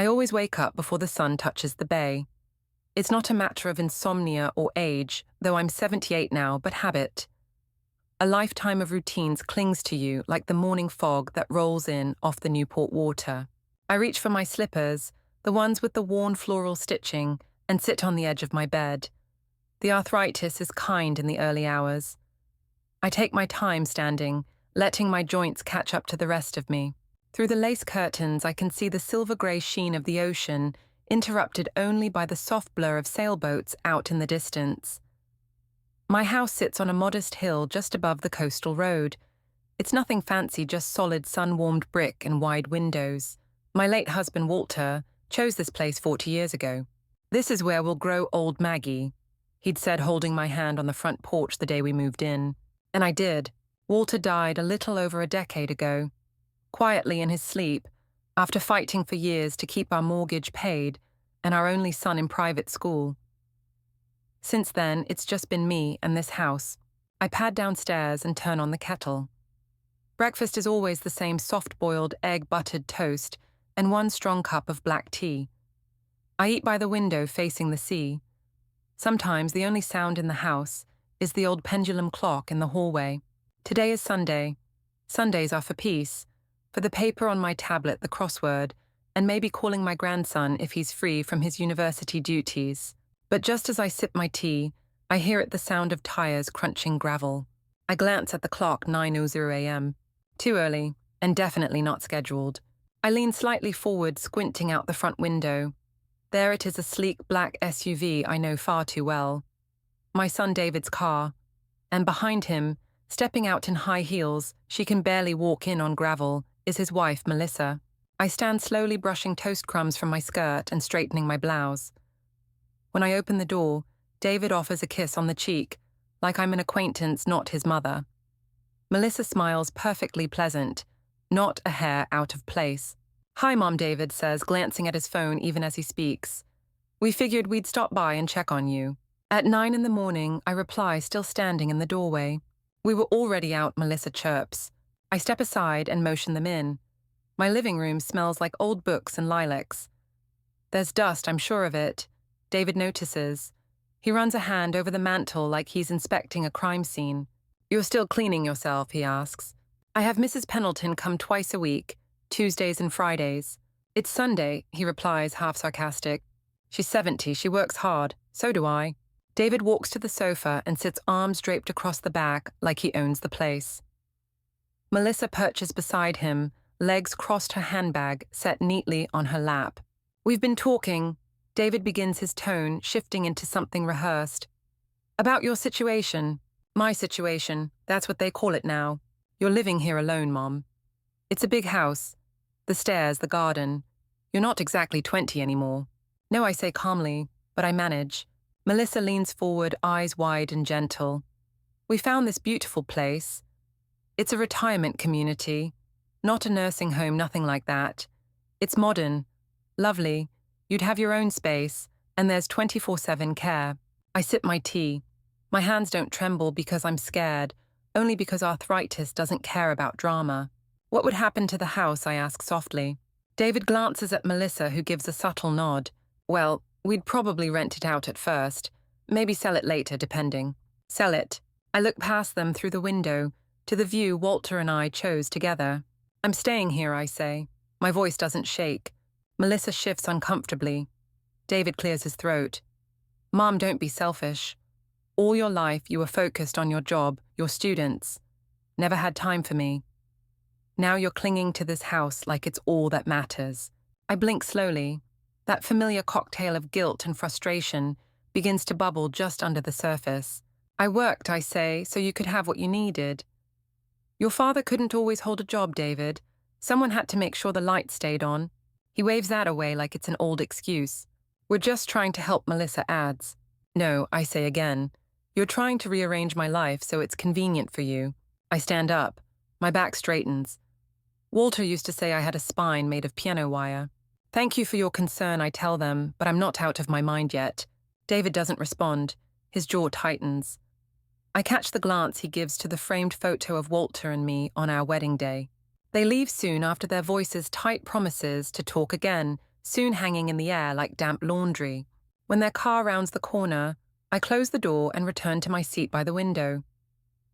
I always wake up before the sun touches the bay. It's not a matter of insomnia or age, though I'm 78 now, but habit. A lifetime of routines clings to you like the morning fog that rolls in off the Newport water. I reach for my slippers, the ones with the worn floral stitching, and sit on the edge of my bed. The arthritis is kind in the early hours. I take my time standing, letting my joints catch up to the rest of me. Through the lace curtains, I can see the silver-grey sheen of the ocean, interrupted only by the soft blur of sailboats out in the distance. My house sits on a modest hill just above the coastal road. It's nothing fancy, just solid sun-warmed brick and wide windows. My late husband, Walter, chose this place 40 years ago. "This is where we'll grow old Maggie," he'd said, holding my hand on the front porch the day we moved in. And I did. Walter died a little over a decade ago. Quietly in his sleep, after fighting for years to keep our mortgage paid and our only son in private school. Since then, it's just been me and this house. I pad downstairs and turn on the kettle. Breakfast is always the same soft-boiled, egg-buttered toast and one strong cup of black tea. I eat by the window facing the sea. Sometimes the only sound in the house is the old pendulum clock in the hallway. Today is Sunday. Sundays are for peace, for the paper on my tablet, the crossword, and maybe calling my grandson if he's free from his university duties. But just as I sip my tea, I hear it the sound of tires crunching gravel. I glance at the clock, 9:00 a.m. Too early, and definitely not scheduled. I lean slightly forward, squinting out the front window. There it is, a sleek black SUV I know far too well. My son David's car. And behind him, stepping out in high heels, she can barely walk in on gravel, is his wife, Melissa. I stand slowly brushing toast crumbs from my skirt and straightening my blouse. When I open the door, David offers a kiss on the cheek, like I'm an acquaintance, not his mother. Melissa smiles, perfectly pleasant, not a hair out of place. "Hi, Mom," David says, glancing at his phone even as he speaks. "We figured we'd stop by and check on you." At 9 in the morning, I reply, still standing in the doorway. "We were already out," Melissa chirps. I step aside and motion them in. My living room smells like old books and lilacs. There's dust, I'm sure of it. David notices. He runs a hand over the mantel like he's inspecting a crime scene. "You're still cleaning yourself?" he asks. "I have Mrs. Pendleton come twice a week, Tuesdays and Fridays." "It's Sunday," he replies, half sarcastic. "She's 70, she works hard. So do I." David walks to the sofa and sits arms draped across the back like he owns the place. Melissa perches beside him, legs crossed, her handbag set neatly on her lap. "We've been talking," David begins, his tone shifting into something rehearsed. "About your situation." "My situation, that's what they call it now. You're living here alone, Mom. It's a big house. The stairs, the garden. You're not exactly 20 anymore." "No," I say calmly, but I manage. Melissa leans forward, eyes wide and gentle. "We found this beautiful place. It's a retirement community, not a nursing home, nothing like that. It's modern, lovely. You'd have your own space, and there's 24/7 care." I sip my tea. My hands don't tremble because I'm scared, only because arthritis doesn't care about drama. "What would happen to the house?" I ask softly. David glances at Melissa, who gives a subtle nod. "Well, we'd probably rent it out at first, maybe sell it later, depending." "Sell it." I look past them through the window to the view Walter and I chose together. "I'm staying here," I say. My voice doesn't shake. Melissa shifts uncomfortably. David clears his throat. "Mom, don't be selfish. All your life you were focused on your job, your students. Never had time for me. Now you're clinging to this house like it's all that matters." I blink slowly. That familiar cocktail of guilt and frustration begins to bubble just under the surface. "I worked," I say, "so you could have what you needed." "Your father couldn't always hold a job, David. Someone had to make sure the lights stayed on." He waves that away like it's an old excuse. "We're just trying to help," Melissa adds. "No," I say again. "You're trying to rearrange my life so it's convenient for you." I stand up. My back straightens. Walter used to say I had a spine made of piano wire. "Thank you for your concern," I tell them, but I'm not out of my mind yet. David doesn't respond. His jaw tightens. I catch the glance he gives to the framed photo of Walter and me on our wedding day. They leave soon after their voices tight promises to talk again, soon hanging in the air like damp laundry. When their car rounds the corner, I close the door and return to my seat by the window.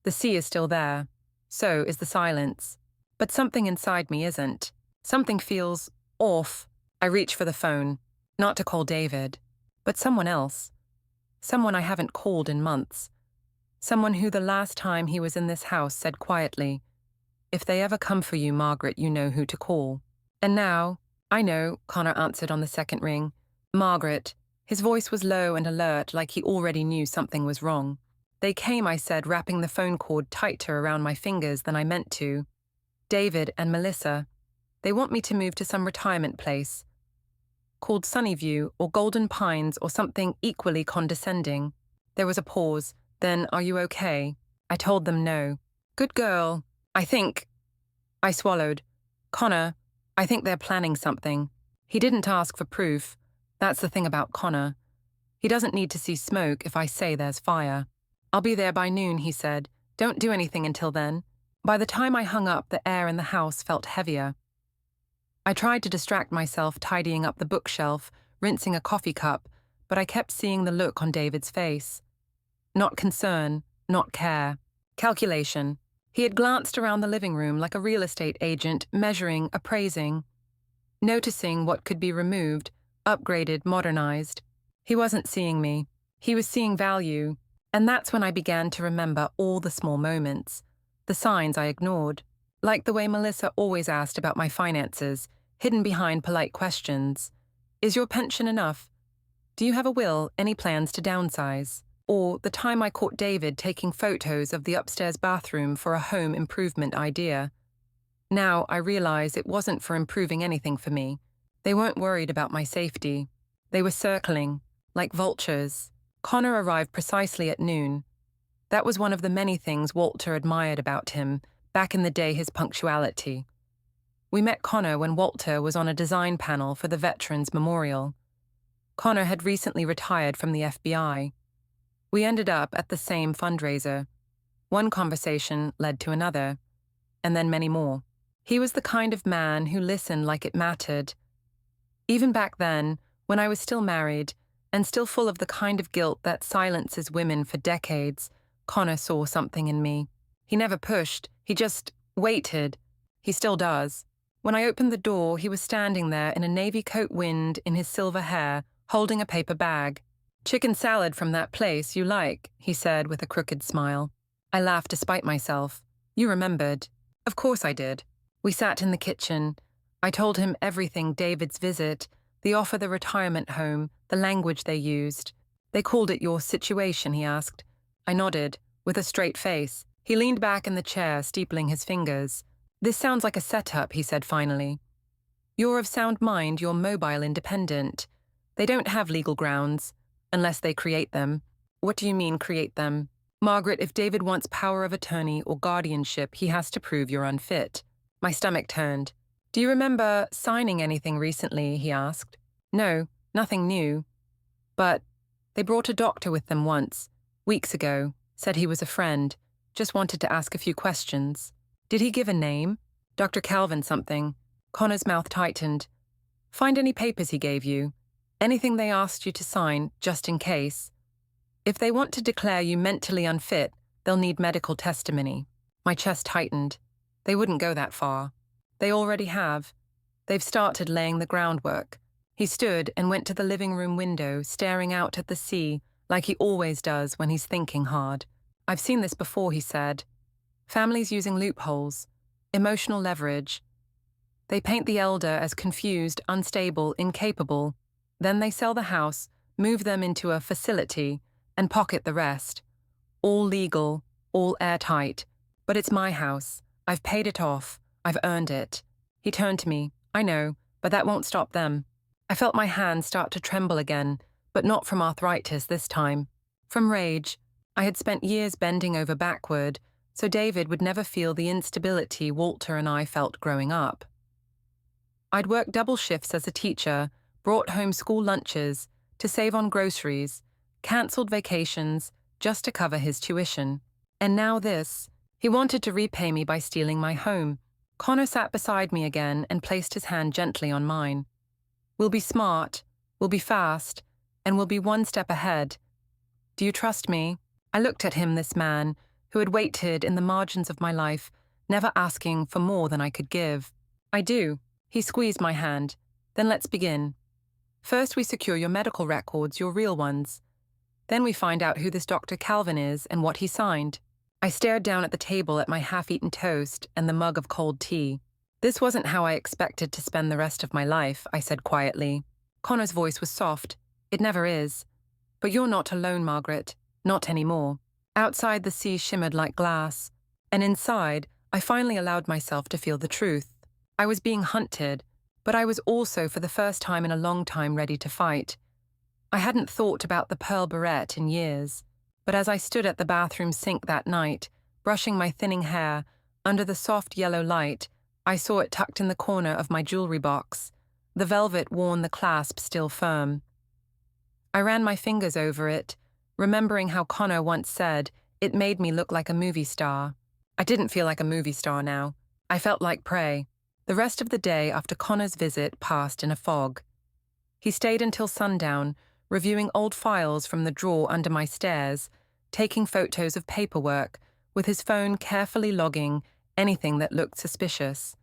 The sea is still there. So is the silence. But something inside me isn't. Something feels off. I reach for the phone, not to call David, but someone else. Someone I haven't called in months. Someone who the last time he was in this house said quietly, "If they ever come for you, Margaret, you know who to call." And now, "I know," Connor answered on the second ring. "Margaret." His voice was low and alert, like he already knew something was wrong. "They came," I said, wrapping the phone cord tighter around my fingers than I meant to. "David and Melissa. They want me to move to some retirement place called Sunnyview or Golden Pines or something equally condescending." There was a pause. Then, "Are you okay?" I told them no. "Good girl. I think—" I swallowed. "Connor, I think they're planning something." He didn't ask for proof. That's the thing about Connor. He doesn't need to see smoke if I say there's fire. "I'll be there by noon," he said. "Don't do anything until then." By the time I hung up, the air in the house felt heavier. I tried to distract myself tidying up the bookshelf, rinsing a coffee cup, but I kept seeing the look on David's face. Not concern, not care. Calculation. He had glanced around the living room like a real estate agent, measuring, appraising, noticing what could be removed, upgraded, modernized. He wasn't seeing me. He was seeing value. And that's when I began to remember all the small moments, the signs I ignored, like the way Melissa always asked about my finances, hidden behind polite questions. "Is your pension enough? Do you have a will, any plans to downsize?" Or the time I caught David taking photos of the upstairs bathroom for a home improvement idea. Now I realize it wasn't for improving anything for me. They weren't worried about my safety. They were circling, like vultures. Connor arrived precisely at noon. That was one of the many things Walter admired about him, back in the day, his punctuality. We met Connor when Walter was on a design panel for the Veterans Memorial. Connor had recently retired from the FBI. We ended up at the same fundraiser. One conversation led to another, and then many more. He was the kind of man who listened like it mattered. Even back then, when I was still married, and still full of the kind of guilt that silences women for decades, Connor saw something in me. He never pushed, he just waited. He still does. When I opened the door, he was standing there in a navy coat wind in his silver hair, holding a paper bag. "Chicken salad from that place you like," he said with a crooked smile. I laughed despite myself. "You remembered." Of course I did. We sat in the kitchen. I told him everything: David's visit, the offer, the retirement home, the language they used. "They called it your situation?" he asked. I nodded, with a straight face. He leaned back in the chair, steepling his fingers. "This sounds like a setup," he said finally. "You're of sound mind, you're mobile, independent. They don't have legal grounds, unless they create them." "What do you mean, create them?" "Margaret, if David wants power of attorney or guardianship, he has to prove you're unfit." My stomach turned. "Do you remember signing anything recently?" he asked. "No, nothing new. But they brought a doctor with them once, weeks ago, said he was a friend, just wanted to ask a few questions." "Did he give a name?" "Dr. Calvin something." Connor's mouth tightened. "Find any papers he gave you. Anything they asked you to sign, just in case. If they want to declare you mentally unfit, they'll need medical testimony." My chest tightened. They wouldn't go that far. They already have. They've started laying the groundwork. He stood and went to the living room window, staring out at the sea, like he always does when he's thinking hard. "I've seen this before," he said. "Families using loopholes, emotional leverage. They paint the elder as confused, unstable, incapable. Then they sell the house, move them into a facility, and pocket the rest. All legal, all airtight. But it's my house. I've paid it off. I've earned it." He turned to me. "I know, but that won't stop them." I felt my hands start to tremble again, but not from arthritis this time. From rage. I had spent years bending over backward, so David would never feel the instability Walter and I felt growing up. I'd worked double shifts as a teacher, brought home school lunches, to save on groceries, cancelled vacations, just to cover his tuition. And now this. He wanted to repay me by stealing my home. Connor sat beside me again and placed his hand gently on mine. We'll be smart, we'll be fast, and we'll be one step ahead. Do you trust me? I looked at him, this man, who had waited in the margins of my life, never asking for more than I could give. I do. He squeezed my hand. Then let's begin. First we secure your medical records, your real ones. Then we find out who this Dr. Calvin is and what he signed. I stared down at the table at my half-eaten toast and the mug of cold tea. This wasn't how I expected to spend the rest of my life, I said quietly. Connor's voice was soft. It never is. But you're not alone, Margaret. Not anymore. Outside, the sea shimmered like glass. And inside, I finally allowed myself to feel the truth. I was being hunted, but I was also, for the first time in a long time, ready to fight. I hadn't thought about the pearl barrette in years, but as I stood at the bathroom sink that night, brushing my thinning hair, under the soft yellow light, I saw it tucked in the corner of my jewelry box, the velvet worn, the clasp still firm. I ran my fingers over it, remembering how Connor once said it made me look like a movie star. I didn't feel like a movie star now. I felt like prey. The rest of the day after Connor's visit passed in a fog. He stayed until sundown, reviewing old files from the drawer under my stairs, taking photos of paperwork, with his phone carefully logging anything that looked suspicious.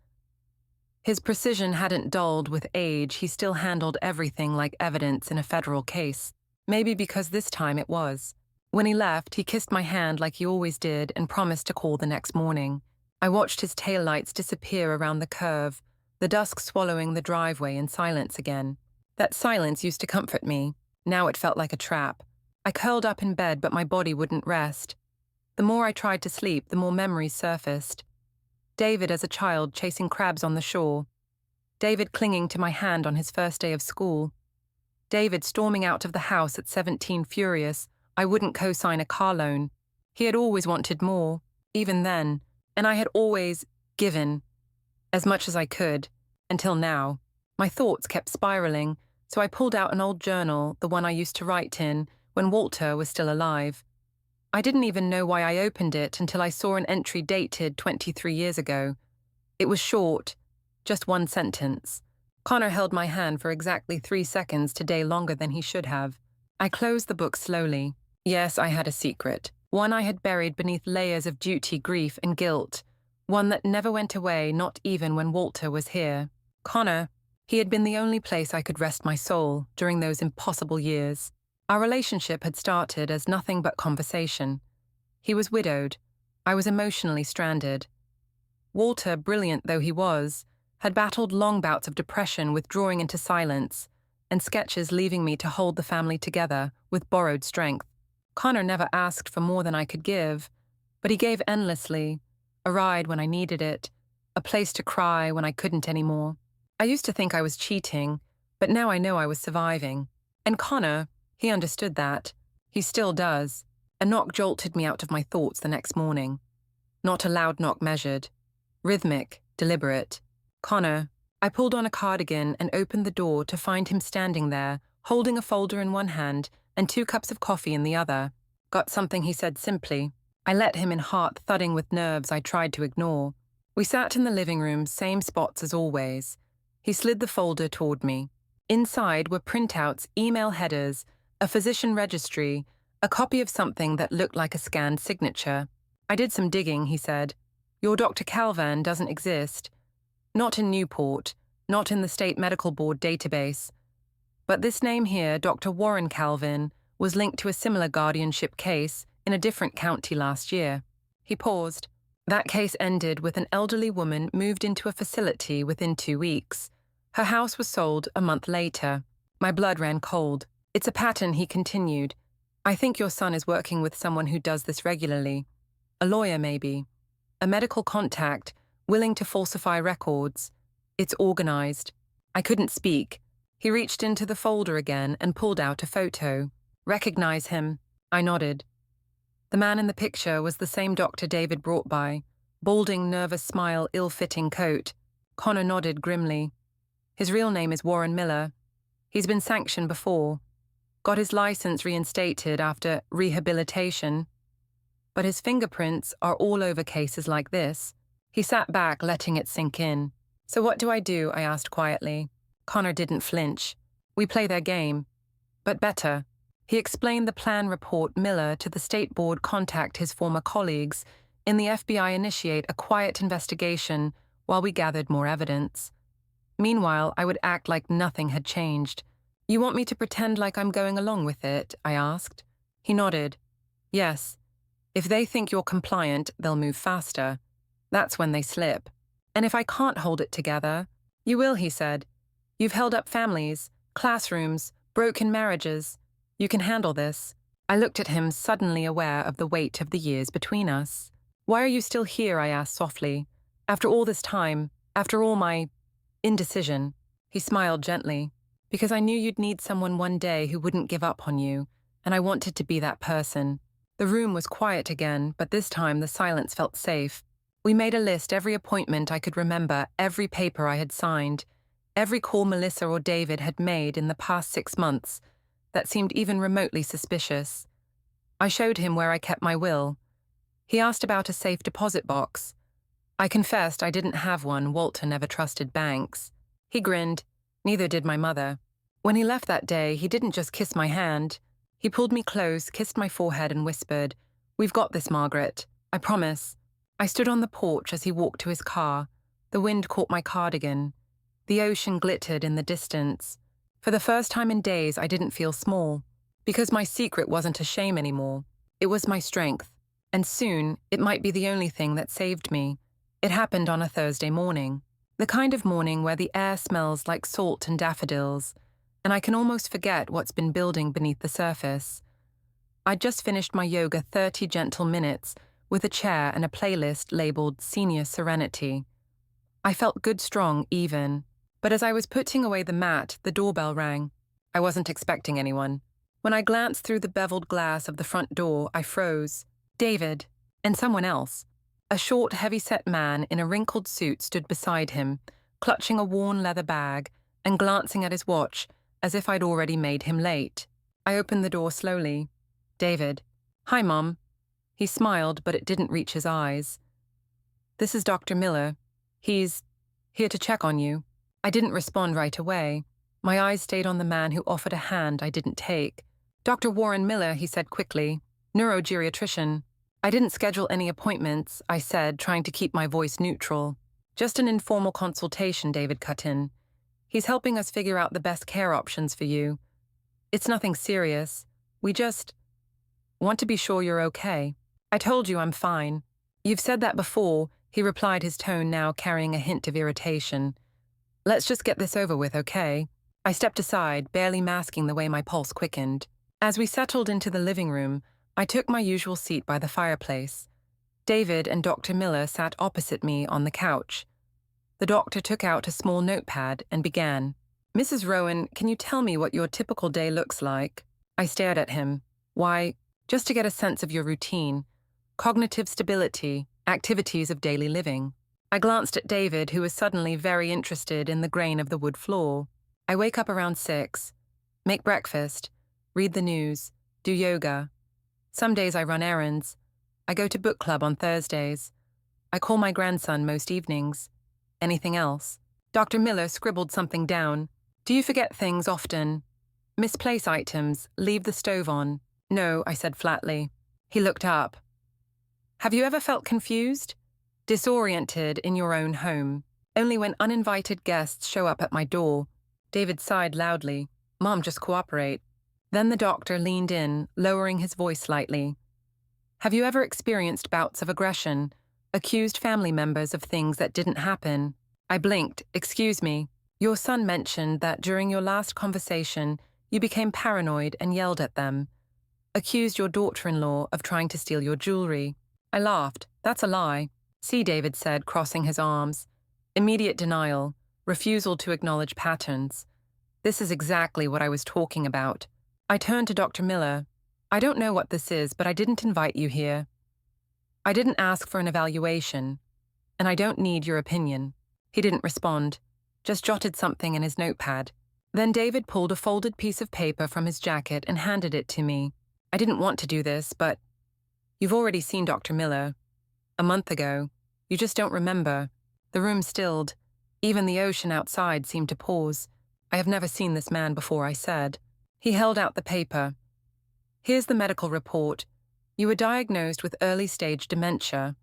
His precision hadn't dulled with age. He still handled everything like evidence in a federal case. Maybe because this time it was. When he left, he kissed my hand like he always did and promised to call the next morning. I watched his taillights disappear around the curve, the dusk swallowing the driveway in silence again. That silence used to comfort me. Now it felt like a trap. I curled up in bed, but my body wouldn't rest. The more I tried to sleep, the more memories surfaced. David as a child chasing crabs on the shore. David clinging to my hand on his first day of school. David storming out of the house at 17 furious. I wouldn't co-sign a car loan. He had always wanted more, even then, and I had always given as much as I could, until now. My thoughts kept spiraling, so I pulled out an old journal, the one I used to write in when Walter was still alive. I didn't even know why I opened it until I saw an entry dated 23 years ago. It was short, just one sentence. Connor held my hand for exactly 3 seconds today, longer than he should have. I closed the book slowly. Yes, I had a secret. One I had buried beneath layers of duty, grief, and guilt. One that never went away, not even when Walter was here. Connor, he had been the only place I could rest my soul during those impossible years. Our relationship had started as nothing but conversation. He was widowed. I was emotionally stranded. Walter, brilliant though he was, had battled long bouts of depression, withdrawing into silence, and sketches leaving me to hold the family together with borrowed strength. Connor never asked for more than I could give, but he gave endlessly, a ride when I needed it, a place to cry when I couldn't anymore. I used to think I was cheating, but now I know I was surviving. And Connor, he understood that. He still does. A knock jolted me out of my thoughts the next morning. Not a loud knock measured. Rhythmic, deliberate. Connor. I pulled on a cardigan and opened the door to find him standing there, holding a folder in one hand and 2 cups of coffee in the other. Got something, he said simply. I let him in, heart thudding with nerves I tried to ignore. We sat in the living room, same spots as always. He slid the folder toward me. Inside were printouts, email headers, a physician registry, a copy of something that looked like a scanned signature. I did some digging, he said. Your Dr. Calvin doesn't exist. Not in Newport, not in the State Medical Board database. But this name here, Dr. Warren Calvin, was linked to a similar guardianship case in a different county last year. He paused. That case ended with an elderly woman moved into a facility within 2 weeks. Her house was sold a month later. My blood ran cold. It's a pattern, he continued. I think your son is working with someone who does this regularly. A lawyer, maybe. A medical contact, willing to falsify records. It's organized. I couldn't speak. He reached into the folder again and pulled out a photo. Recognize him? I nodded. The man in the picture was the same doctor David brought by. Balding, nervous smile, ill-fitting coat. Connor nodded grimly. His real name is Warren Miller. He's been sanctioned before. Got his license reinstated after rehabilitation. But his fingerprints are all over cases like this. He sat back, letting it sink in. So what do? I asked quietly. Connor didn't flinch. We play their game, but better. He explained the plan report Miller to the state board contact his former colleagues, in the FBI initiate a quiet investigation while we gathered more evidence. Meanwhile, I would act like nothing had changed. You want me to pretend like I'm going along with it? I asked. He nodded. Yes. If they think you're compliant, they'll move faster. That's when they slip. And if I can't hold it together, you will, he said. You've held up families, classrooms, broken marriages. You can handle this. I looked at him, suddenly aware of the weight of the years between us. Why are you still here? I asked softly. After all this time, after all my indecision. He smiled gently. Because I knew you'd need someone one day who wouldn't give up on you, and I wanted to be that person. The room was quiet again, but this time the silence felt safe. We made a list, every appointment I could remember, every paper I had signed, every call Melissa or David had made in the past 6 months that seemed even remotely suspicious. I showed him where I kept my will. He asked about a safe deposit box. I confessed I didn't have one. Walter never trusted banks. He grinned. Neither did my mother. When he left that day, he didn't just kiss my hand. He pulled me close, kissed my forehead, and whispered, "We've got this, Margaret. I promise." I stood on the porch as he walked to his car. The wind caught my cardigan. The ocean glittered in the distance. For the first time in days, I didn't feel small. Because my secret wasn't a shame anymore. It was my strength. And soon, it might be the only thing that saved me. It happened on a Thursday morning. The kind of morning where the air smells like salt and daffodils, and I can almost forget what's been building beneath the surface. I'd just finished my yoga 30 gentle minutes with a chair and a playlist labeled Senior Serenity. I felt good, strong, even. But as I was putting away the mat, the doorbell rang. I wasn't expecting anyone. When I glanced through the beveled glass of the front door, I froze. David, and someone else. A short, heavy-set man in a wrinkled suit stood beside him, clutching a worn leather bag and glancing at his watch as if I'd already made him late. I opened the door slowly. David. Hi, Mom. He smiled, but it didn't reach his eyes. This is Dr. Miller. He's here to check on you. I didn't respond right away. My eyes stayed on the man who offered a hand I didn't take. Dr. Warren Miller, he said quickly. Neurogeriatrician. I didn't schedule any appointments, I said, trying to keep my voice neutral. Just an informal consultation, David cut in. He's helping us figure out the best care options for you. It's nothing serious. We just want to be sure you're okay. I told you I'm fine. You've said that before, he replied, his tone now carrying a hint of irritation. Let's just get this over with, okay? I stepped aside, barely masking the way my pulse quickened. As we settled into the living room, I took my usual seat by the fireplace. David and Dr. Miller sat opposite me on the couch. The doctor took out a small notepad and began. Mrs. Rowan, can you tell me what your typical day looks like? I stared at him. Why, just to get a sense of your routine. Cognitive stability, activities of daily living. I glanced at David, who was suddenly very interested in the grain of the wood floor. I wake up around 6, make breakfast, read the news, do yoga. Some days I run errands. I go to book club on Thursdays. I call my grandson most evenings. Anything else? Dr. Miller scribbled something down. Do you forget things often? Misplace items, leave the stove on. No, I said flatly. He looked up. Have you ever felt confused? Disoriented in your own home? Only when uninvited guests show up at my door. David sighed loudly. Mom, just cooperate. Then the doctor leaned in, lowering his voice slightly. Have you ever experienced bouts of aggression, accused family members of things that didn't happen? I blinked. Excuse me. Your son mentioned that during your last conversation, you became paranoid and yelled at them. Accused your daughter-in-law of trying to steal your jewelry. I laughed. That's a lie. See, David said, crossing his arms. Immediate denial, refusal to acknowledge patterns. This is exactly what I was talking about. I turned to Dr. Miller. I don't know what this is, but I didn't invite you here. I didn't ask for an evaluation, and I don't need your opinion. He didn't respond, just jotted something in his notepad. Then David pulled a folded piece of paper from his jacket and handed it to me. I didn't want to do this, but you've already seen Dr. Miller. A month ago. You just don't remember. The room stilled. Even the ocean outside seemed to pause. I have never seen this man before, I said. He held out the paper. Here's the medical report. You were diagnosed with early-stage dementia,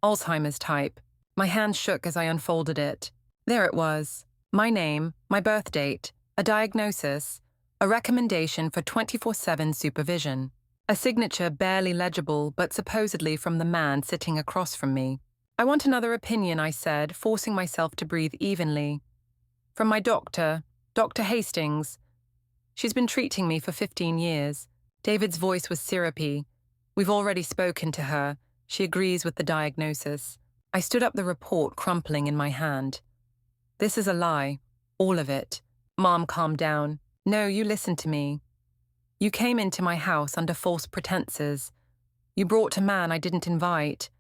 Alzheimer's type. My hand shook as I unfolded it. There it was. My name, my birth date, a diagnosis, a recommendation for 24/7 supervision, a signature barely legible but supposedly from the man sitting across from me. I want another opinion, I said, forcing myself to breathe evenly. From my doctor, Dr. Hastings. She's been treating me for 15 years. David's voice was syrupy. We've already spoken to her. She agrees with the diagnosis. I stood up the report crumpling in my hand. This is a lie. All of it. Mom, calm down. No, you listen to me. You came into my house under false pretenses. You brought a man I didn't invite.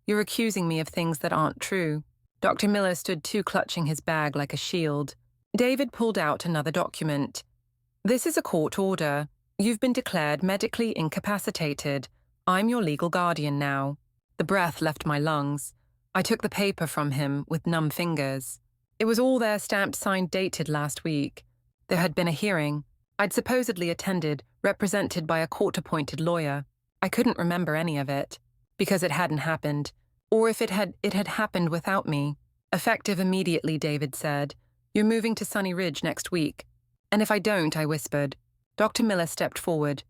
You're accusing me of things that aren't true. Dr. Miller stood too, clutching his bag like a shield. David pulled out another document. This is a court order. You've been declared medically incapacitated. I'm your legal guardian now. The breath left my lungs. I took the paper from him with numb fingers. It was all there, stamped, signed, dated last week. There had been a hearing. I'd supposedly attended, represented by a court-appointed lawyer. I couldn't remember any of it, because it hadn't happened. Or if it had happened without me. Effective immediately, David said. You're moving to Sunny Ridge next week. And if I don't, I whispered. Dr. Miller stepped forward.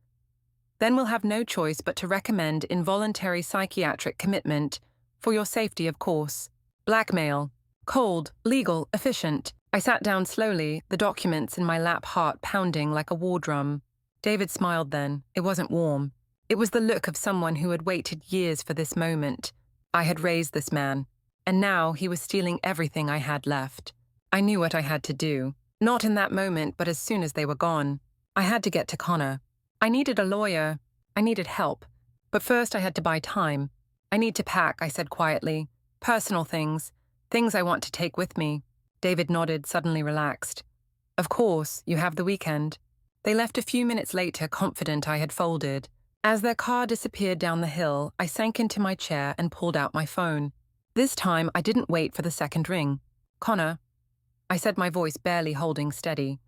Then we'll have no choice but to recommend involuntary psychiatric commitment, for your safety, of course. Blackmail. Cold, legal, efficient. I sat down slowly, the documents in my lap, heart pounding like a war drum. David smiled then. It wasn't warm. It was the look of someone who had waited years for this moment. I had raised this man, and now he was stealing everything I had left. I knew what I had to do. Not in that moment, but as soon as they were gone. I had to get to Connor. I needed a lawyer. I needed help. But first I had to buy time. I need to pack, I said quietly. Personal things. Things I want to take with me. David nodded, suddenly relaxed. Of course, you have the weekend. They left a few minutes later, confident I had folded. As their car disappeared down the hill, I sank into my chair and pulled out my phone. This time, I didn't wait for the second ring. Connor, I said, my voice barely holding steady.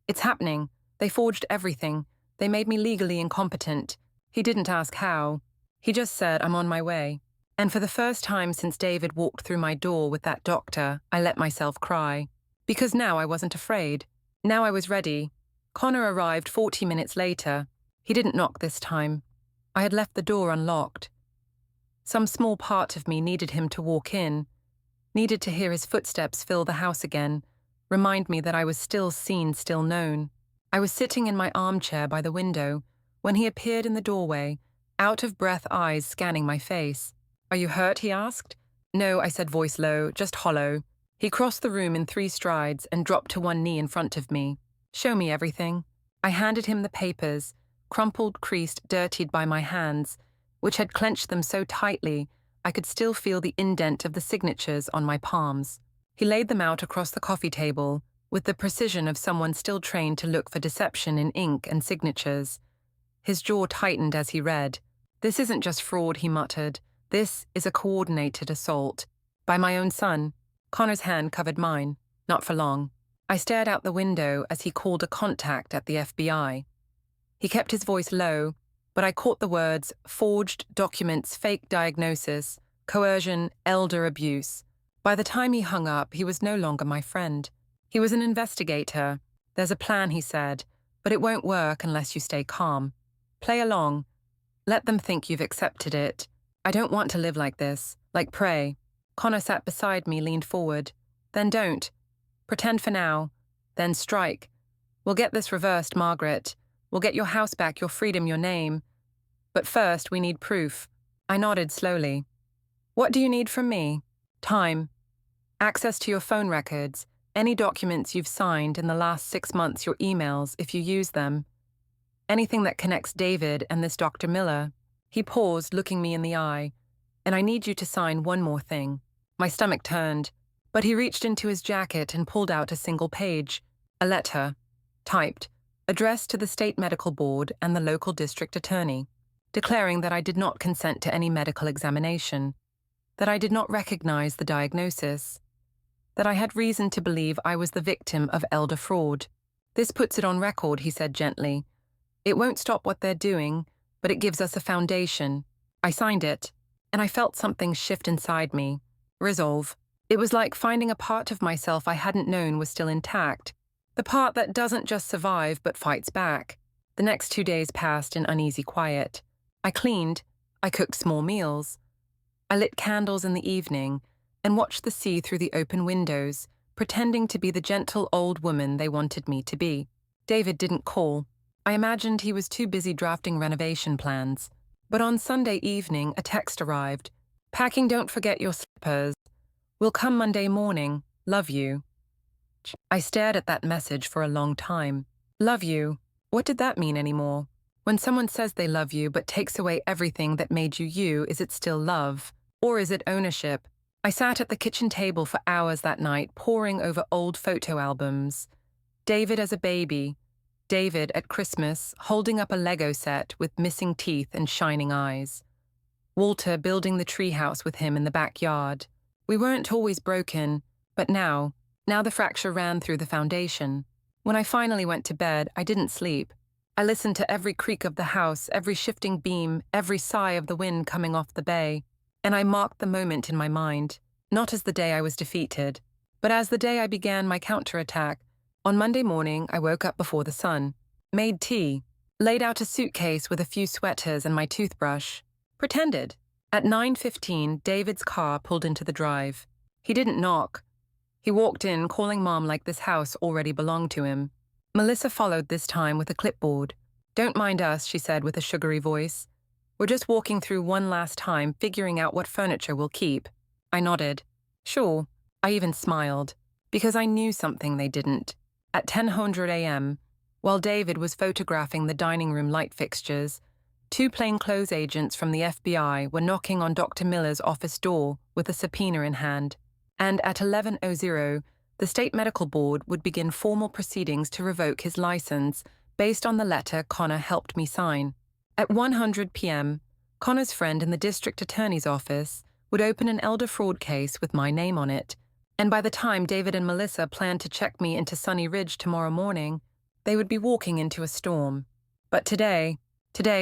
It's happening. They forged everything. They made me legally incompetent. He didn't ask how. He just said, I'm on my way. And for the first time since David walked through my door with that doctor, I let myself cry. Because now I wasn't afraid. Now I was ready. Connor arrived 40 minutes later. He didn't knock this time. I had left the door unlocked. Some small part of me needed him to walk in, needed to hear his footsteps fill the house again, remind me that I was still seen, still known. I was sitting in my armchair by the window when he appeared in the doorway, out-of-breath eyes scanning my face. Are you hurt, he asked. No, I said, voice low, just hollow. He crossed the room in 3 strides and dropped to one knee in front of me. Show me everything. I handed him the papers, crumpled, creased, dirtied by my hands, which had clenched them so tightly I could still feel the indent of the signatures on my palms. He laid them out across the coffee table, with the precision of someone still trained to look for deception in ink and signatures. His jaw tightened as he read. This isn't just fraud, he muttered. This is a coordinated assault. By my own son. Connor's hand covered mine. Not for long. I stared out the window as he called a contact at the FBI. He kept his voice low, but I caught the words forged documents, fake diagnosis, coercion, elder abuse. By the time he hung up, he was no longer my friend. He was an investigator. There's a plan, he said, but it won't work unless you stay calm. Play along. Let them think you've accepted it. I don't want to live like this, like prey. Connor sat beside me, leaned forward. Then don't. Pretend for now. Then strike. We'll get this reversed, Margaret. We'll get your house back, your freedom, your name. But first, we need proof. I nodded slowly. What do you need from me? Time. Access to your phone records, any documents you've signed in the last 6 months, your emails, if you use them. Anything that connects David and this Dr. Miller. He paused, looking me in the eye. And I need you to sign one more thing. My stomach turned, but he reached into his jacket and pulled out a single page. A letter, typed, addressed to the State Medical Board and the local district attorney, declaring that I did not consent to any medical examination, that I did not recognize the diagnosis. that I had reason to believe I was the victim of elder fraud. "This puts it on record," he said gently. "It won't stop what they're doing, but it gives us a foundation." I signed it, and I felt something shift inside me. Resolve. It was like finding a part of myself I hadn't known was still intact. The part that doesn't just survive but fights back. The next 2 days passed in uneasy quiet. I cleaned, I cooked small meals. I lit candles in the evening and watched the sea through the open windows, pretending to be the gentle old woman they wanted me to be. David didn't call. I imagined he was too busy drafting renovation plans. But on Sunday evening, a text arrived. "Packing, don't forget your slippers. Will come Monday morning. Love you." I stared at that message for a long time. Love you. What did that mean anymore? When someone says they love you but takes away everything that made you you, is it still love? Or is it ownership? I sat at the kitchen table for hours that night, poring over old photo albums. David as a baby. David at Christmas, holding up a Lego set with missing teeth and shining eyes. Walter building the treehouse with him in the backyard. We weren't always broken, but now the fracture ran through the foundation. When I finally went to bed, I didn't sleep. I listened to every creak of the house, every shifting beam, every sigh of the wind coming off the bay, and I marked the moment in my mind, not as the day I was defeated, but as the day I began my counterattack. On Monday morning, I woke up before the sun, made tea, laid out a suitcase with a few sweaters and my toothbrush, pretended. At 9:15, David's car pulled into the drive. He didn't knock. He walked in, calling Mom like this house already belonged to him. Melissa followed this time with a clipboard. "Don't mind us," she said with a sugary voice. "We're just walking through one last time, figuring out what furniture we'll keep." I nodded. Sure. I even smiled, because I knew something they didn't. At 10:00 a.m., while David was photographing the dining room light fixtures, 2 plainclothes agents from the FBI were knocking on Dr. Miller's office door with a subpoena in hand. And at 11:00, the State Medical Board would begin formal proceedings to revoke his license based on the letter Connor helped me sign. At 1:00 p.m., Connor's friend in the district attorney's office would open an elder fraud case with my name on it, and by the time David and Melissa planned to check me into Sunny Ridge tomorrow morning, they would be walking into a storm. But today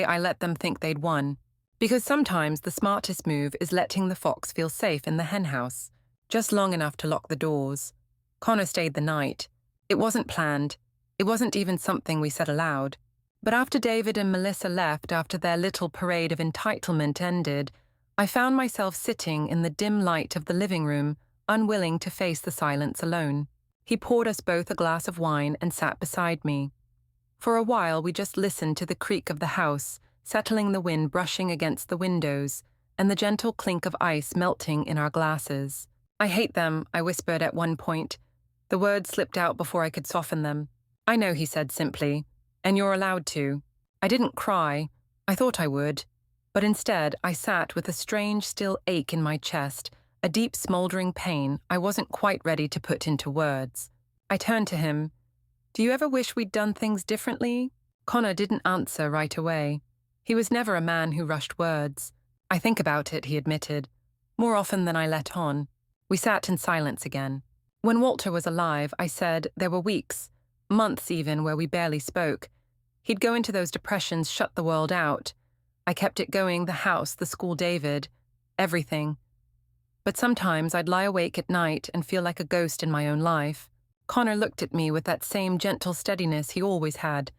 I let them think they'd won, because sometimes the smartest move is letting the fox feel safe in the henhouse, just long enough to lock the doors. Connor stayed the night. It wasn't planned. It wasn't even something we said aloud. But after David and Melissa left, after their little parade of entitlement ended, I found myself sitting in the dim light of the living room, unwilling to face the silence alone. He poured us both a glass of wine and sat beside me. For a while we just listened to the creak of the house, settling the wind brushing against the windows, and the gentle clink of ice melting in our glasses. "I hate them," I whispered at one point. The words slipped out before I could soften them. "I know," he said simply, "and you're allowed to." I didn't cry. I thought I would. But instead, I sat with a strange, still ache in my chest, a deep, smoldering pain I wasn't quite ready to put into words. I turned to him. "Do you ever wish we'd done things differently?" Connor didn't answer right away. He was never a man who rushed words. "I think about it," he admitted, "more often than I let on." We sat in silence again. When Walter was alive, I said there were weeks, months even, where we barely spoke. He'd go into those depressions, shut the world out. I kept it going, the house, the school David, everything. But sometimes I'd lie awake at night and feel like a ghost in my own life. Connor looked at me with that same gentle steadiness he always had.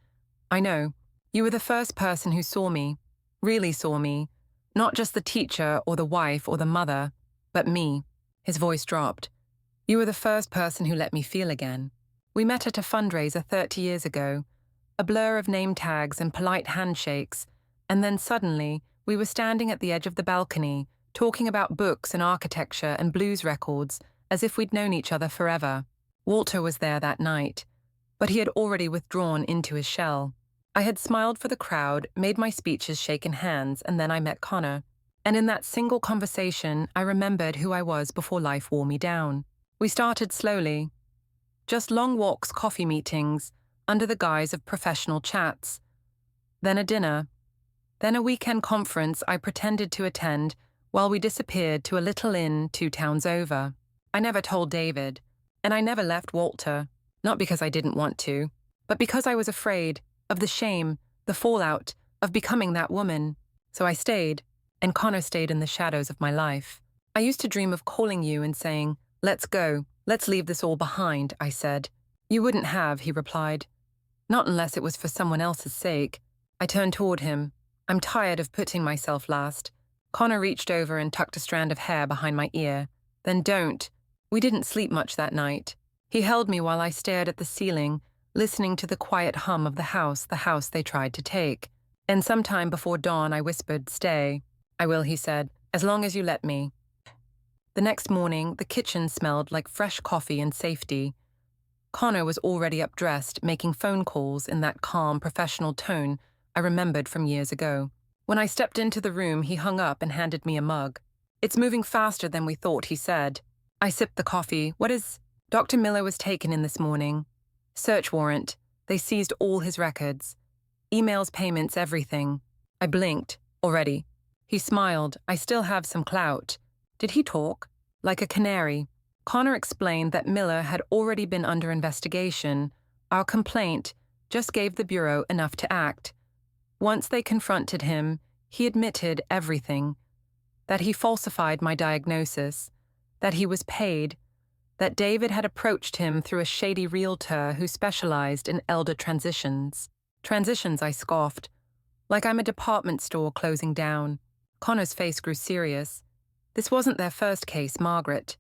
"I know. You were the first person who saw me, really saw me. Not just the teacher or the wife or the mother, but me." His voice dropped. "You were the first person who let me feel again. We met at a fundraiser 30 years ago, a blur of name tags and polite handshakes, and then suddenly we were standing at the edge of the balcony, talking about books and architecture and blues records, as if we'd known each other forever. Walter was there that night, but he had already withdrawn into his shell. I had smiled for the crowd, made my speeches, shaken hands, and then I met Connor. And in that single conversation, I remembered who I was before life wore me down. We started slowly. Just long walks, coffee meetings, under the guise of professional chats. Then a dinner. Then a weekend conference I pretended to attend while we disappeared to a little inn 2 towns over. I never told David, and I never left Walter, not because I didn't want to, but because I was afraid of the shame, the fallout, of becoming that woman. So I stayed, and Connor stayed in the shadows of my life. I used to dream of calling you and saying, "Let's go, let's leave this all behind," I said. "You wouldn't have," he replied. "Not unless it was for someone else's sake." I turned toward him. "I'm tired of putting myself last." Connor reached over and tucked a strand of hair behind my ear. "Then don't." We didn't sleep much that night. He held me while I stared at the ceiling, listening to the quiet hum of the house they tried to take. And sometime before dawn I whispered, "Stay." "I will," he said, "as long as you let me." The next morning, the kitchen smelled like fresh coffee and safety. Connor was already up dressed, making phone calls in that calm, professional tone I remembered from years ago. When I stepped into the room, he hung up and handed me a mug. "It's moving faster than we thought," he said. I sipped the coffee. "What is—" "Dr. Miller was taken in this morning. Search warrant. They seized all his records. Emails, payments, everything." I blinked. "Already." He smiled. "I still have some clout." Did he talk? Like a canary. Connor explained that Miller had already been under investigation. Our complaint just gave the Bureau enough to act. Once they confronted him, he admitted everything. That he falsified my diagnosis. That he was paid. That David had approached him through a shady realtor who specialized in elder transitions. Transitions, I scoffed. Like I'm a department store closing down. Connor's face grew serious. This wasn't their first case, Margaret.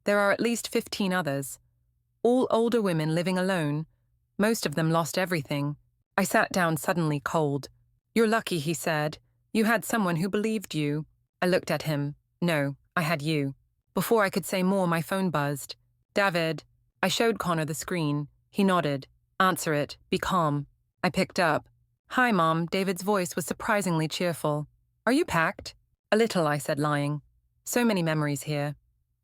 There are at least 15 others. All older women living alone. Most of them lost everything. I sat down suddenly cold. "You're lucky," he said. "You had someone who believed you." I looked at him. "No, I had you." Before I could say more, my phone buzzed. "David." I showed Connor the screen. He nodded. "Answer it. Be calm." I picked up. "Hi, Mom." David's voice was surprisingly cheerful. "Are you packed?" "A little," I said, lying. "So many memories here."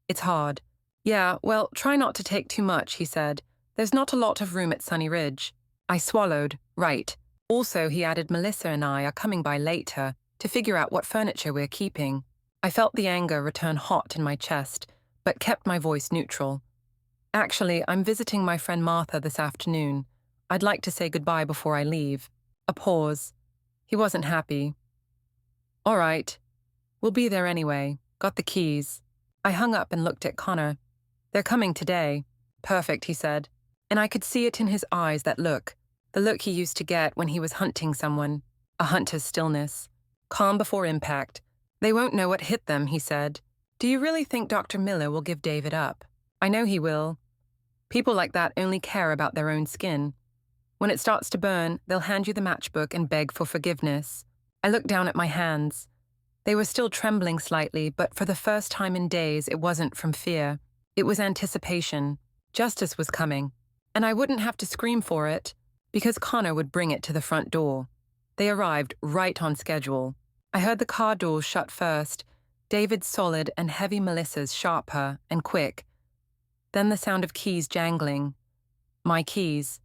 "It's hard." "Yeah, well, try not to take too much," he said. "There's not a lot of room at Sunny Ridge." I swallowed. "Right." Also, he added, "Melissa and I are coming by later to figure out what furniture we're keeping." I felt the anger return hot in my chest, but kept my voice neutral. "Actually, I'm visiting my friend Martha this afternoon. I'd like to say goodbye before I leave." A pause. He wasn't happy. "All right. We'll be there anyway. Got the keys." I hung up and looked at Connor. "They're coming today." "Perfect," he said. And I could see it in his eyes, that look. The look he used to get when he was hunting someone. A hunter's stillness. Calm before impact. "They won't know what hit them," he said. "Do you really think Dr. Miller will give David up?" "I know he will. People like that only care about their own skin. When it starts to burn, they'll hand you the matchbook and beg for forgiveness." I looked down at my hands. They were still trembling slightly, but for the first time in days, it wasn't from fear. It was anticipation. Justice was coming. And I wouldn't have to scream for it, because Connor would bring it to the front door. They arrived right on schedule. I heard the car doors shut first, David's solid and heavy, Melissa's sharper and quick. Then the sound of keys jangling. My keys.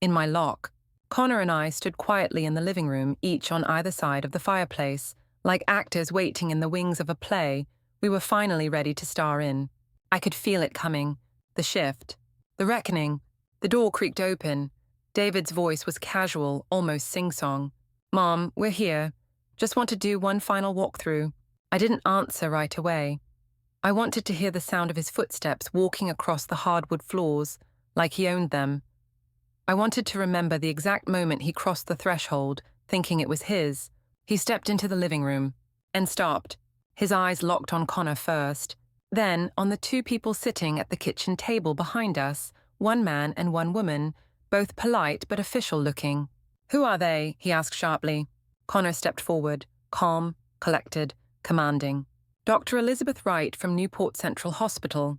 In my lock. Connor and I stood quietly in the living room, each on either side of the fireplace. Like actors waiting in the wings of a play, we were finally ready to star in. I could feel it coming. The shift. The reckoning. The door creaked open. David's voice was casual, almost sing-song. "Mom, we're here. Just want to do one final walkthrough." I didn't answer right away. I wanted to hear the sound of his footsteps walking across the hardwood floors, like he owned them. I wanted to remember the exact moment he crossed the threshold, thinking it was his. He stepped into the living room and stopped. His eyes locked on Connor first, then on the two people sitting at the kitchen table behind us, one man and one woman, both polite but official-looking. "Who are they?" he asked sharply. Connor stepped forward, calm, collected, commanding. "Dr. Elizabeth Wright from Newport Central Hospital.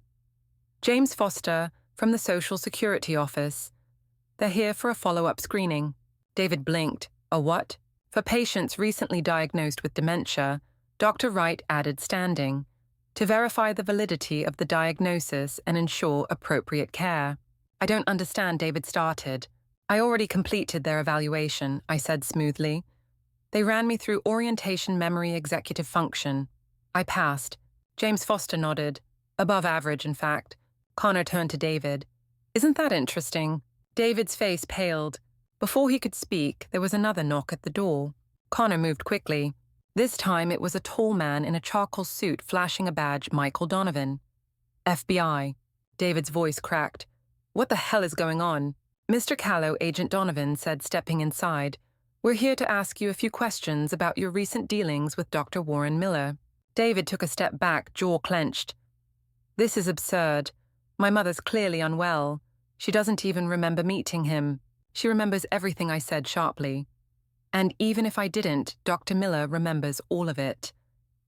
James Foster from the Social Security Office. They're here for a follow-up screening." David blinked. "A what?" "For patients recently diagnosed with dementia," Dr. Wright added, standing, "to verify the validity of the diagnosis and ensure appropriate care." "I don't understand," David started. "I already completed their evaluation," I said smoothly. "They ran me through orientation, memory, executive function. I passed." James Foster nodded. Above average, in fact. Connor turned to David. Isn't that interesting? David's face paled. Before he could speak, there was another knock at the door. Connor moved quickly. This time it was a tall man in a charcoal suit flashing a badge, Michael Donovan. FBI. David's voice cracked. What the hell is going on? Mr. Callow, Agent Donovan said, stepping inside. We're here to ask you a few questions about your recent dealings with Dr. Warren Miller. David took a step back, jaw clenched. This is absurd. My mother's clearly unwell. She doesn't even remember meeting him. She remembers everything I said sharply. And even if I didn't, Dr. Miller remembers all of it,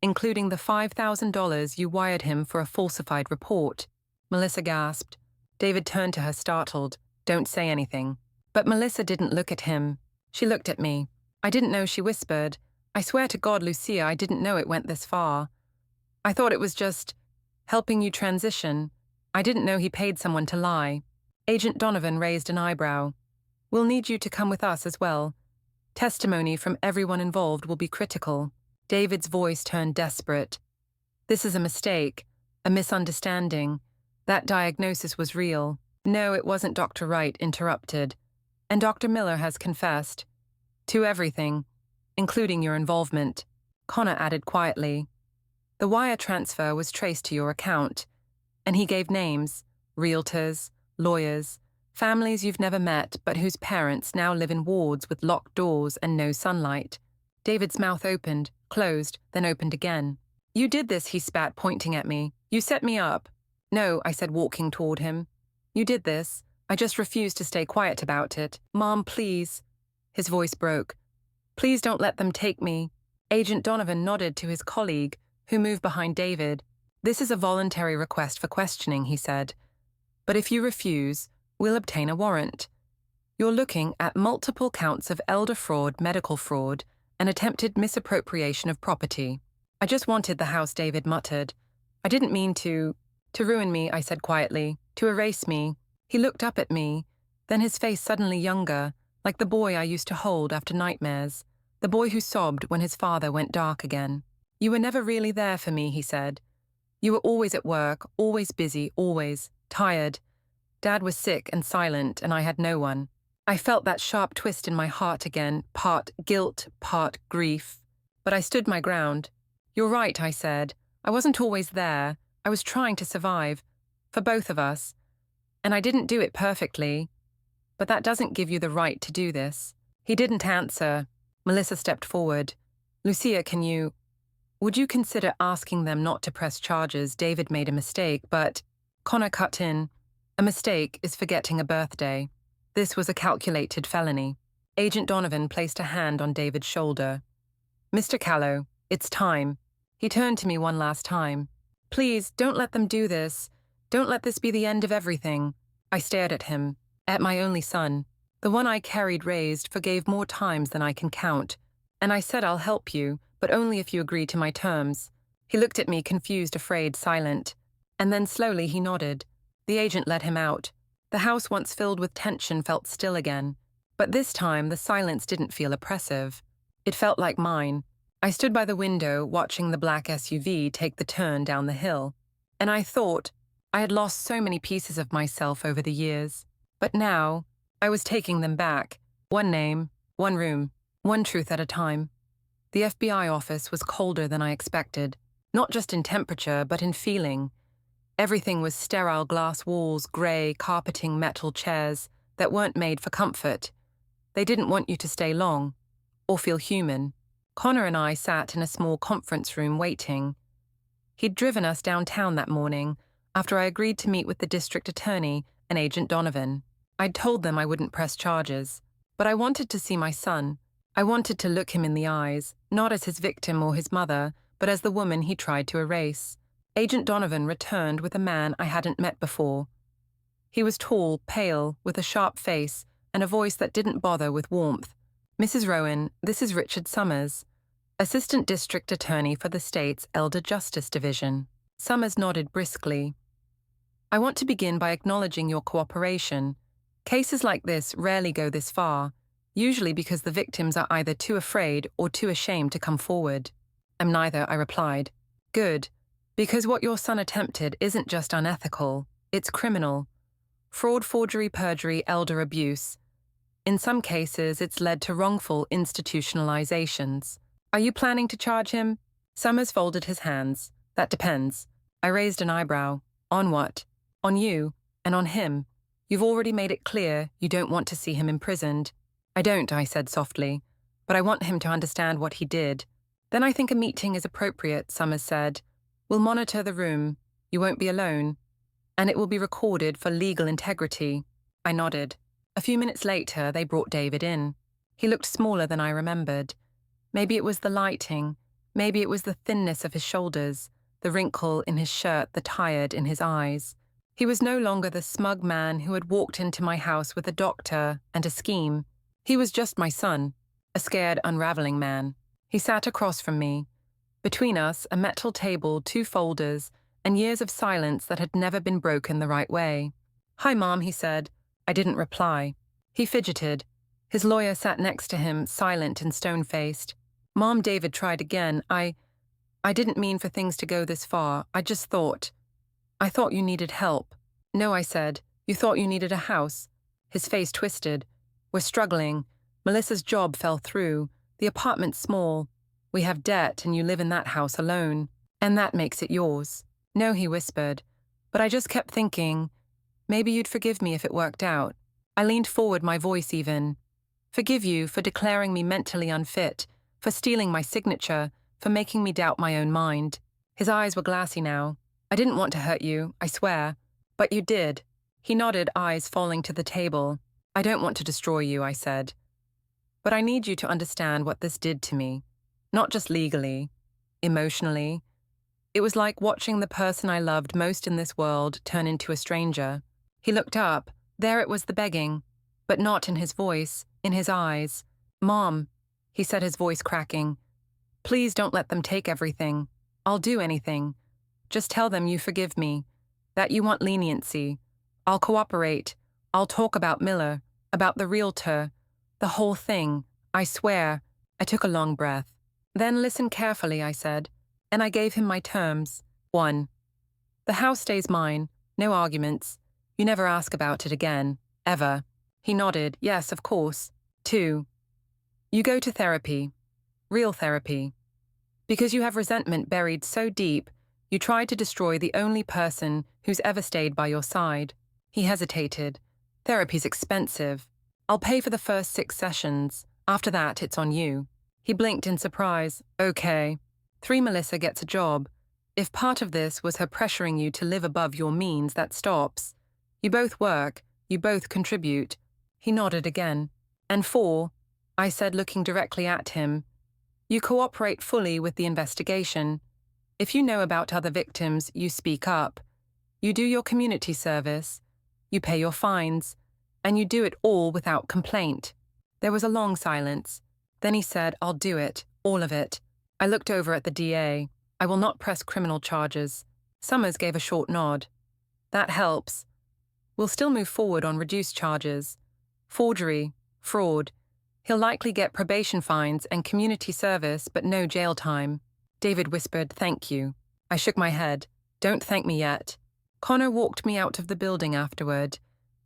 including the $5,000 you wired him for a falsified report. Melissa gasped. David turned to her, startled. Don't say anything. But Melissa didn't look at him. She looked at me. I didn't know, she whispered. I swear to God, Lucia, I didn't know it went this far. I thought it was just helping you transition. I didn't know he paid someone to lie. Agent Donovan raised an eyebrow. We'll need you to come with us as well. Testimony from everyone involved will be critical. David's voice turned desperate. This is a mistake, a misunderstanding. That diagnosis was real. No, it wasn't, Dr. Wright interrupted. And Dr. Miller has confessed. To everything, including your involvement. Connor added quietly. The wire transfer was traced to your account, and he gave names, realtors, lawyers, families you've never met but whose parents now live in wards with locked doors and no sunlight. David's mouth opened, closed, then opened again. You did this, he spat, pointing at me. You set me up. No, I said, walking toward him. You did this. I just refused to stay quiet about it. Mom, please. His voice broke. Please don't let them take me. Agent Donovan nodded to his colleague, who moved behind David. This is a voluntary request for questioning, he said. But if you refuse, we'll obtain a warrant. You're looking at multiple counts of elder fraud, medical fraud, and attempted misappropriation of property. I just wanted the house, David muttered. I didn't mean to ruin me, I said quietly, to erase me. He looked up at me, then his face suddenly younger, like the boy I used to hold after nightmares, the boy who sobbed when his father went dark again. You were never really there for me, he said. You were always at work, always busy, always tired. Dad was sick and silent, and I had no one. I felt that sharp twist in my heart again, part guilt, part grief. But I stood my ground. You're right, I said. I wasn't always there. I was trying to survive. For both of us. And I didn't do it perfectly. But that doesn't give you the right to do this. He didn't answer. Melissa stepped forward. Lucia, would you consider asking them not to press charges? David made a mistake, but Connor cut in. A mistake is forgetting a birthday. This was a calculated felony. Agent Donovan placed a hand on David's shoulder. Mr. Callow, it's time. He turned to me one last time. Please, don't let them do this. Don't let this be the end of everything. I stared at him, at my only son. The one I carried raised forgave more times than I can count. And I said I'll help you, but only if you agree to my terms. He looked at me, confused, afraid, silent. And then slowly he nodded. The agent let him out. The house once filled with tension felt still again. But this time the silence didn't feel oppressive. It felt like mine. I stood by the window watching the black SUV take the turn down the hill. And I thought I had lost so many pieces of myself over the years. But now I was taking them back. One name, one room, one truth at a time. The FBI office was colder than I expected. Not just in temperature, but in feeling. Everything was sterile glass walls, grey, carpeting, metal chairs that weren't made for comfort. They didn't want you to stay long or feel human. Connor and I sat in a small conference room waiting. He'd driven us downtown that morning after I agreed to meet with the district attorney and Agent Donovan. I'd told them I wouldn't press charges, but I wanted to see my son. I wanted to look him in the eyes, not as his victim or his mother, but as the woman he tried to erase. Agent Donovan returned with a man I hadn't met before. He was tall, pale, with a sharp face and a voice that didn't bother with warmth. Mrs. Rowan, this is Richard Summers, Assistant District Attorney for the state's Elder Justice Division. Summers nodded briskly. I want to begin by acknowledging your cooperation. Cases like this rarely go this far, usually because the victims are either too afraid or too ashamed to come forward. I'm neither, I replied. Good. Because what your son attempted isn't just unethical, it's criminal. Fraud, forgery, perjury, elder abuse. In some cases, it's led to wrongful institutionalizations. Are you planning to charge him? Summers folded his hands. That depends. I raised an eyebrow. On what? On you, and on him. You've already made it clear you don't want to see him imprisoned. I don't, I said softly, but I want him to understand what he did. Then I think a meeting is appropriate, Summers said. We'll monitor the room. You won't be alone. And it will be recorded for legal integrity. I nodded. A few minutes later, they brought David in. He looked smaller than I remembered. Maybe it was the lighting. Maybe it was the thinness of his shoulders, the wrinkle in his shirt, the tired in his eyes. He was no longer the smug man who had walked into my house with a doctor and a scheme. He was just my son, a scared, unraveling man. He sat across from me. Between us, a metal table, 2 folders, and years of silence that had never been broken the right way. "Hi, Mom," he said. I didn't reply. He fidgeted. His lawyer sat next to him, silent and stone-faced. "Mom," David tried again. I didn't mean for things to go this far. I thought you needed help." "No," I said. "You thought you needed a house." His face twisted. "We're struggling. Melissa's job fell through. The apartment's small. We have debt, and you live in that house alone. And that makes it yours." "No," he whispered. "But I just kept thinking, maybe you'd forgive me if it worked out." I leaned forward, my voice even. "Forgive you for declaring me mentally unfit, for stealing my signature, for making me doubt my own mind." His eyes were glassy now. "I didn't want to hurt you, I swear. But you did." He nodded, eyes falling to the table. "I don't want to destroy you," I said. "But I need you to understand what this did to me. Not just legally, emotionally. It was like watching the person I loved most in this world turn into a stranger." He looked up. There it was, the begging. But not in his voice, in his eyes. "Mom," he said, his voice cracking. "Please don't let them take everything. I'll do anything. Just tell them you forgive me, that you want leniency. I'll cooperate. I'll talk about Miller, about the realtor, the whole thing. I swear." I took a long breath. "Then listen carefully," I said, and I gave him my terms. 1. The house stays mine. No arguments. You never ask about it again. Ever. He nodded. "Yes, of course." 2. You go to therapy. Real therapy. Because you have resentment buried so deep, you tried to destroy the only person who's ever stayed by your side. He hesitated. "Therapy's expensive. I'll pay for the first 6 sessions. After that, it's on you." He blinked in surprise. "Okay. 3, Melissa gets a job. If part of this was her pressuring you to live above your means, that stops. You both work. You both contribute." He nodded again. "And 4, I said, looking directly at him, "you cooperate fully with the investigation. If you know about other victims, you speak up. You do your community service. You pay your fines. And you do it all without complaint." There was a long silence. Then he said, "I'll do it, all of it." I looked over at the DA. "I will not press criminal charges." Summers gave a short nod. "That helps. We'll still move forward on reduced charges. Forgery, fraud. He'll likely get probation fines and community service, but no jail time." David whispered, "Thank you." I shook my head. "Don't thank me yet." Connor walked me out of the building afterward,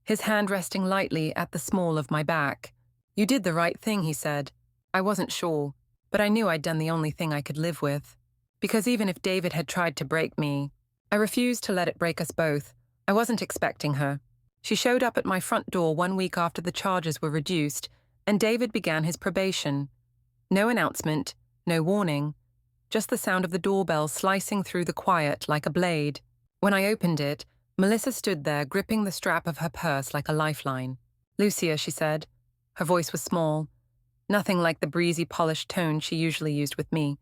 his hand resting lightly at the small of my back. "You did the right thing," he said. I wasn't sure, but I knew I'd done the only thing I could live with. Because even if David had tried to break me, I refused to let it break us both. I wasn't expecting her. She showed up at my front door 1 week after the charges were reduced, and David began his probation. No announcement, no warning, just the sound of the doorbell slicing through the quiet like a blade. When I opened it, Melissa stood there gripping the strap of her purse like a lifeline. "Lucia," she said. Her voice was small, nothing like the breezy, polished tone she usually used with me.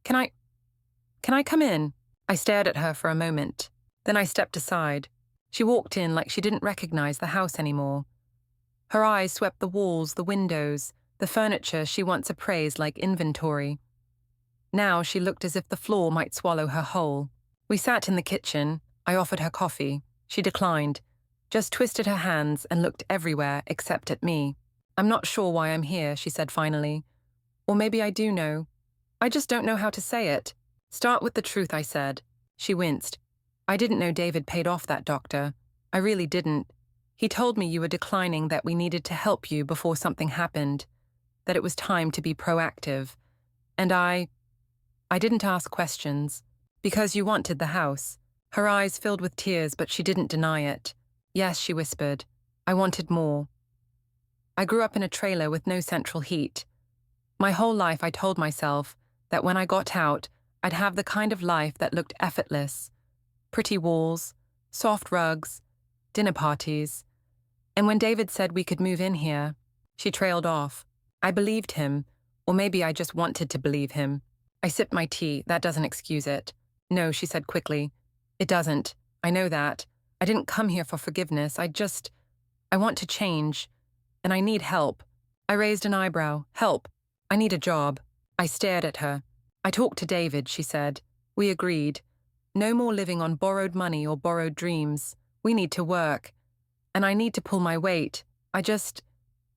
Can I come in?" I stared at her for a moment. Then I stepped aside. She walked in like she didn't recognize the house anymore. Her eyes swept the walls, the windows, the furniture she once appraised like inventory. Now she looked as if the floor might swallow her whole. We sat in the kitchen. I offered her coffee. She declined, just twisted her hands and looked everywhere except at me. "I'm not sure why I'm here," she said finally. "Or maybe I do know. I just don't know how to say it." "Start with the truth," I said. She winced. I didn't know David paid off that doctor. I really didn't. He told me you were declining, that we needed to help you before something happened, that it was time to be proactive. And I didn't ask questions. Because you wanted the house. Her eyes filled with tears, but she didn't deny it. Yes, she whispered. I wanted more. I grew up in a trailer with no central heat. My whole life I told myself that when I got out, I'd have the kind of life that looked effortless. Pretty walls, soft rugs, dinner parties. And when David said we could move in here, she trailed off. I believed him, or maybe I just wanted to believe him. I sipped my tea. That doesn't excuse it. No, she said quickly. It doesn't. I know that. I didn't come here for forgiveness. I want to change. And I need help. I raised an eyebrow. Help. I need a job. I stared at her. I talked to David, she said. We agreed. No more living on borrowed money or borrowed dreams. We need to work. And I need to pull my weight. I just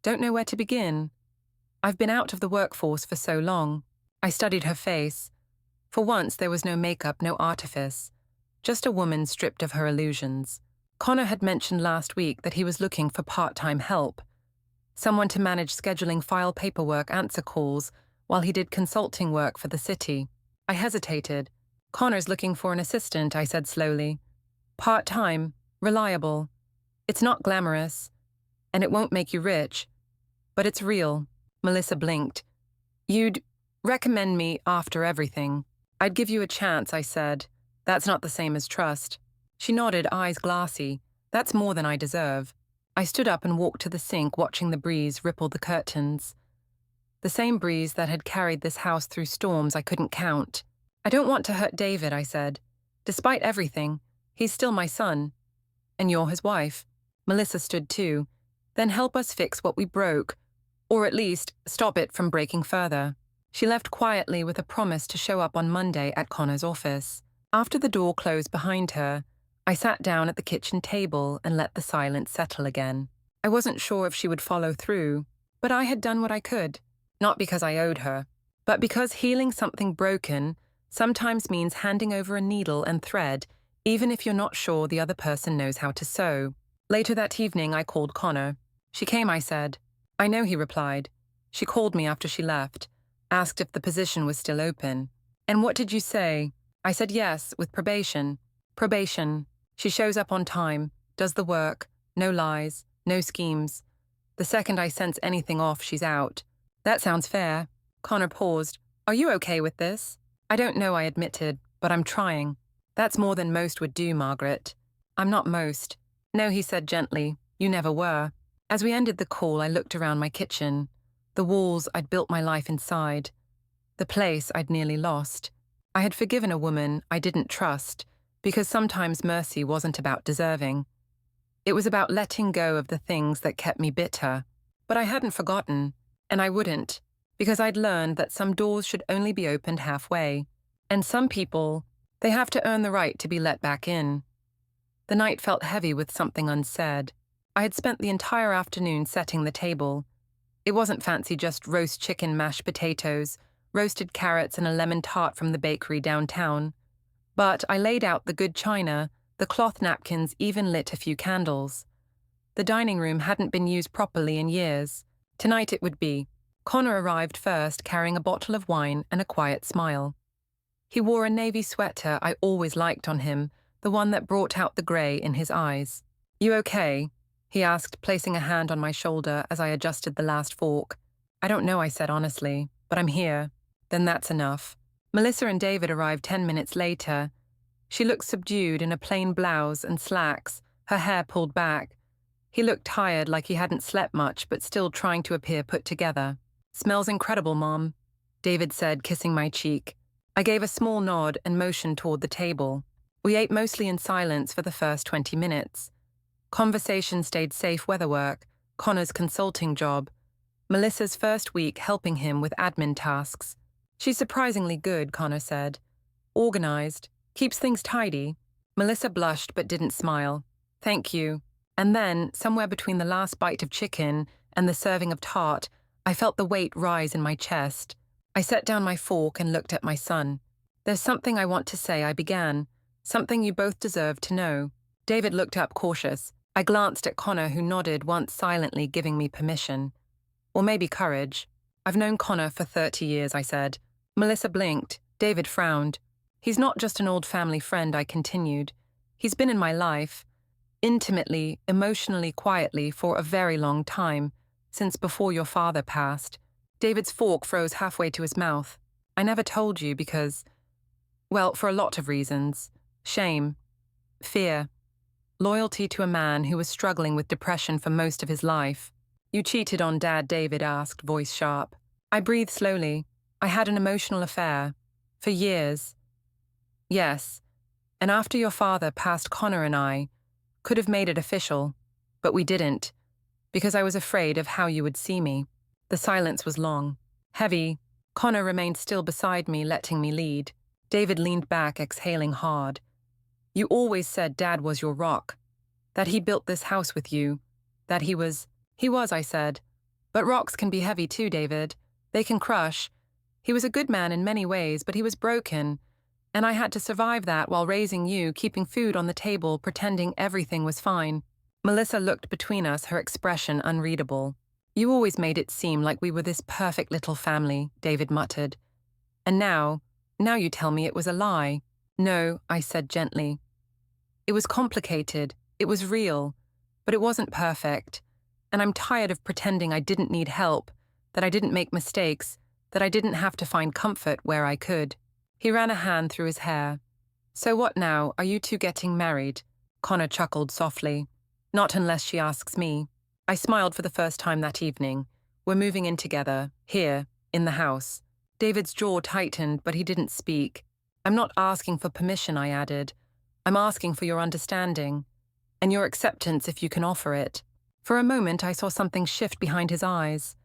don't know where to begin. I've been out of the workforce for so long. I studied her face. For once, there was no makeup, no artifice. Just a woman stripped of her illusions. Connor had mentioned last week that he was looking for part-time help. Someone to manage scheduling file paperwork, answer calls, while he did consulting work for the city. I hesitated. Connor's looking for an assistant, I said slowly. Part-time, reliable. It's not glamorous, and it won't make you rich, but it's real. Melissa blinked. You'd recommend me after everything. I'd give you a chance, I said. That's not the same as trust. She nodded, eyes glassy. That's more than I deserve. I stood up and walked to the sink, watching the breeze ripple the curtains. The same breeze that had carried this house through storms I couldn't count. I don't want to hurt David, I said. Despite everything, he's still my son. And you're his wife. Melissa stood too. Then help us fix what we broke, or at least stop it from breaking further. She left quietly with a promise to show up on Monday at Connor's office. After the door closed behind her, I sat down at the kitchen table and let the silence settle again. I wasn't sure if she would follow through, but I had done what I could. Not because I owed her, but because healing something broken sometimes means handing over a needle and thread, even if you're not sure the other person knows how to sew. Later that evening, I called Connor. She came, I said. I know, he replied. She called me after she left, asked if the position was still open. And what did you say? I said yes, with probation. Probation. She shows up on time, does the work, no lies, no schemes. The second I sense anything off, she's out. That sounds fair. Connor paused. Are you okay with this? I don't know, I admitted, but I'm trying. That's more than most would do, Margaret. I'm not most. No, he said gently. You never were. As we ended the call, I looked around my kitchen. The walls I'd built my life inside. The place I'd nearly lost. I had forgiven a woman I didn't trust, because sometimes mercy wasn't about deserving. It was about letting go of the things that kept me bitter. But I hadn't forgotten, and I wouldn't, because I'd learned that some doors should only be opened halfway, and some people, they have to earn the right to be let back in. The night felt heavy with something unsaid. I had spent the entire afternoon setting the table. It wasn't fancy, just roast chicken, mashed potatoes, roasted carrots, and a lemon tart from the bakery downtown. But I laid out the good china, the cloth napkins, even lit a few candles. The dining room hadn't been used properly in years. Tonight it would be. Connor arrived first, carrying a bottle of wine and a quiet smile. He wore a navy sweater I always liked on him, the one that brought out the grey in his eyes. You okay? He asked, placing a hand on my shoulder as I adjusted the last fork. I don't know, I said honestly, but I'm here. Then that's enough. Melissa and David arrived 10 minutes later. She looked subdued in a plain blouse and slacks, her hair pulled back. He looked tired, like he hadn't slept much, but still trying to appear put together. Smells incredible, Mom, David said, kissing my cheek. I gave a small nod and motioned toward the table. We ate mostly in silence for the first 20 minutes. Conversation stayed safe weatherwork, Connor's consulting job, Melissa's first week helping him with admin tasks. She's surprisingly good, Connor said. Organized, keeps things tidy. Melissa blushed but didn't smile. Thank you. And then, somewhere between the last bite of chicken and the serving of tart, I felt the weight rise in my chest. I set down my fork and looked at my son. There's something I want to say, I began, Something you both deserve to know. David looked up cautious. I glanced at Connor, who nodded once silently, giving me permission. Or maybe courage. I've known Connor for 30 years, I said. Melissa blinked. David frowned. He's not just an old family friend, I continued. He's been in my life, intimately, emotionally, quietly, for a very long time, since before your father passed. David's fork froze halfway to his mouth. I never told you because, well, for a lot of reasons. Shame, fear, loyalty to a man who was struggling with depression for most of his life. You cheated on Dad, David asked, voice sharp. I breathed slowly. I had an emotional affair. For years. Yes. And after your father passed, Connor and I could have made it official, but we didn't, because I was afraid of how you would see me. The silence was long, heavy. Connor remained still beside me, letting me lead. David leaned back, exhaling hard. You always said Dad was your rock, that he built this house with you, that he was, I said. But rocks can be heavy too, David. They can crush. He was a good man in many ways, but he was broken. And I had to survive that while raising you, keeping food on the table, pretending everything was fine. Melissa looked between us, her expression unreadable. You always made it seem like we were this perfect little family, David muttered. And now you tell me it was a lie. No, I said gently. It was complicated, it was real, but it wasn't perfect. And I'm tired of pretending I didn't need help, that I didn't make mistakes, that I didn't have to find comfort where I could. He ran a hand through his hair. So what now, are you two getting married? Connor chuckled softly. Not unless she asks me. I smiled for the first time that evening. We're moving in together, here, in the house. David's jaw tightened, but he didn't speak. I'm not asking for permission, I added. I'm asking for your understanding, and your acceptance if you can offer it. For a moment, I saw something shift behind his eyes.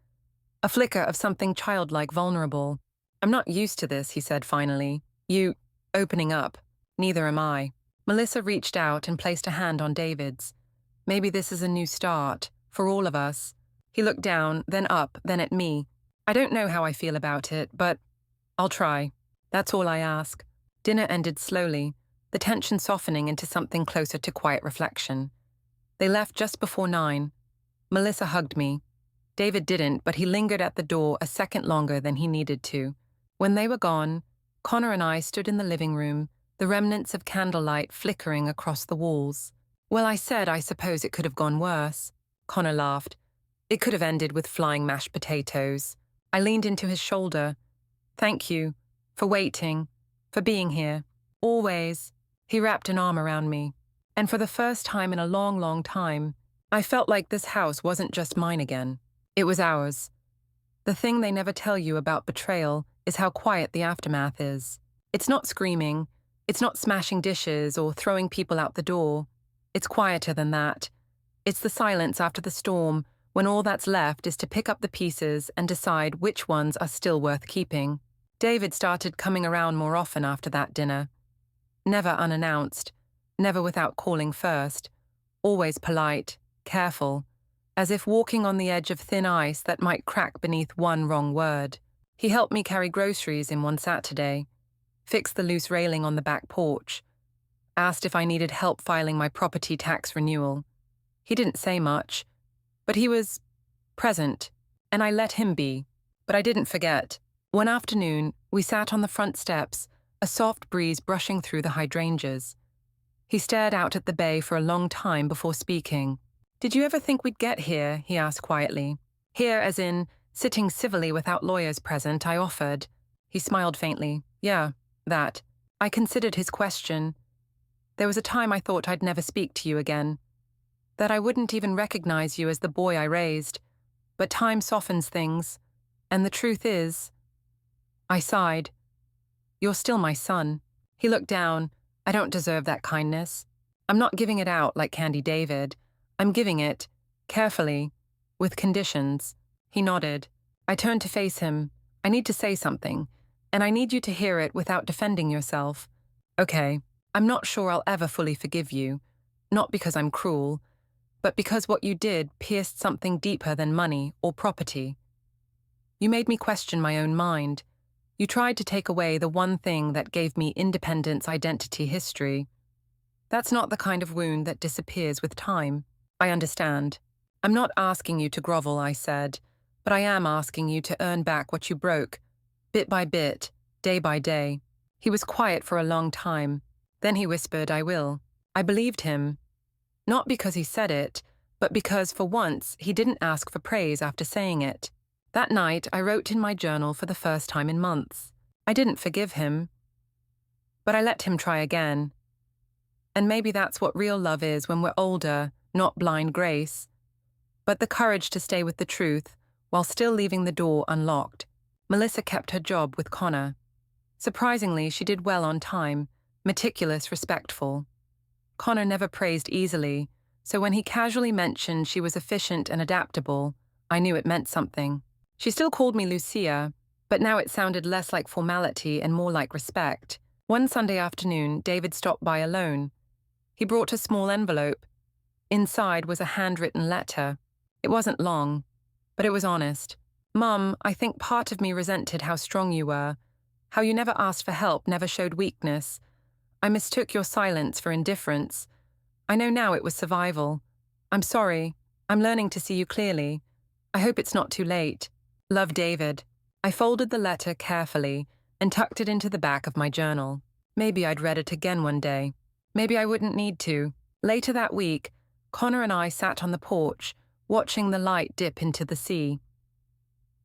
A flicker of something childlike, vulnerable. I'm not used to this, he said finally. You opening up. Neither am I. Melissa reached out and placed a hand on David's. Maybe this is a new start, for all of us. He looked down, then up, then at me. I don't know how I feel about it, but I'll try. That's all I ask. Dinner ended slowly, the tension softening into something closer to quiet reflection. They left just before 9. Melissa hugged me. David didn't, but he lingered at the door a second longer than he needed to. When they were gone, Connor and I stood in the living room, the remnants of candlelight flickering across the walls. Well, I said I suppose it could have gone worse. Connor laughed. It could have ended with flying mashed potatoes. I leaned into his shoulder. Thank you, for waiting, for being here. Always. He wrapped an arm around me. And for the first time in a long, long time, I felt like this house wasn't just mine again. It was ours. The thing they never tell you about betrayal is how quiet the aftermath is. It's not screaming. It's not smashing dishes or throwing people out the door. It's quieter than that. It's the silence after the storm, when all that's left is to pick up the pieces and decide which ones are still worth keeping. David started coming around more often after that dinner. Never unannounced, never without calling first, always polite, careful, as if walking on the edge of thin ice that might crack beneath one wrong word. He helped me carry groceries in one Saturday, fixed the loose railing on the back porch, asked if I needed help filing my property tax renewal. He didn't say much, but he was present, and I let him be. But I didn't forget. One afternoon, we sat on the front steps, a soft breeze brushing through the hydrangeas. He stared out at the bay for a long time before speaking. Did you ever think we'd get here? He asked quietly. Here as in, sitting civilly without lawyers present, I offered. He smiled faintly. Yeah, that. I considered his question. There was a time I thought I'd never speak to you again, that I wouldn't even recognize you as the boy I raised. But time softens things, and the truth is, I sighed. You're still my son. He looked down. I don't deserve that kindness. I'm not giving it out like Candy David. I'm giving it, carefully, with conditions. He nodded. I turned to face him. I need to say something, and I need you to hear it without defending yourself. Okay, I'm not sure I'll ever fully forgive you, not because I'm cruel, but because what you did pierced something deeper than money or property. You made me question my own mind. You tried to take away the one thing that gave me independence, identity, history. That's not the kind of wound that disappears with time. I understand. I'm not asking you to grovel, I said, but I am asking you to earn back what you broke, bit by bit, day by day. He was quiet for a long time. Then he whispered, I will. I believed him. Not because he said it, but because for once he didn't ask for praise after saying it. That night I wrote in my journal for the first time in months. I didn't forgive him, but I let him try again. And maybe that's what real love is when we're older, not blind grace, but the courage to stay with the truth while still leaving the door unlocked. Melissa kept her job with Connor. Surprisingly, she did well on time, meticulous, respectful. Connor never praised easily, so when he casually mentioned she was efficient and adaptable, I knew it meant something. She still called me Lucia, but now it sounded less like formality and more like respect. One Sunday afternoon, David stopped by alone. He brought a small envelope. Inside was a handwritten letter. It wasn't long, but it was honest. Mum, I think part of me resented how strong you were, how you never asked for help, never showed weakness. I mistook your silence for indifference. I know now it was survival. I'm sorry. I'm learning to see you clearly. I hope it's not too late. Love, David. I folded the letter carefully and tucked it into the back of my journal. Maybe I'd read it again one day. Maybe I wouldn't need to. Later that week, Connor and I sat on the porch, watching the light dip into the sea.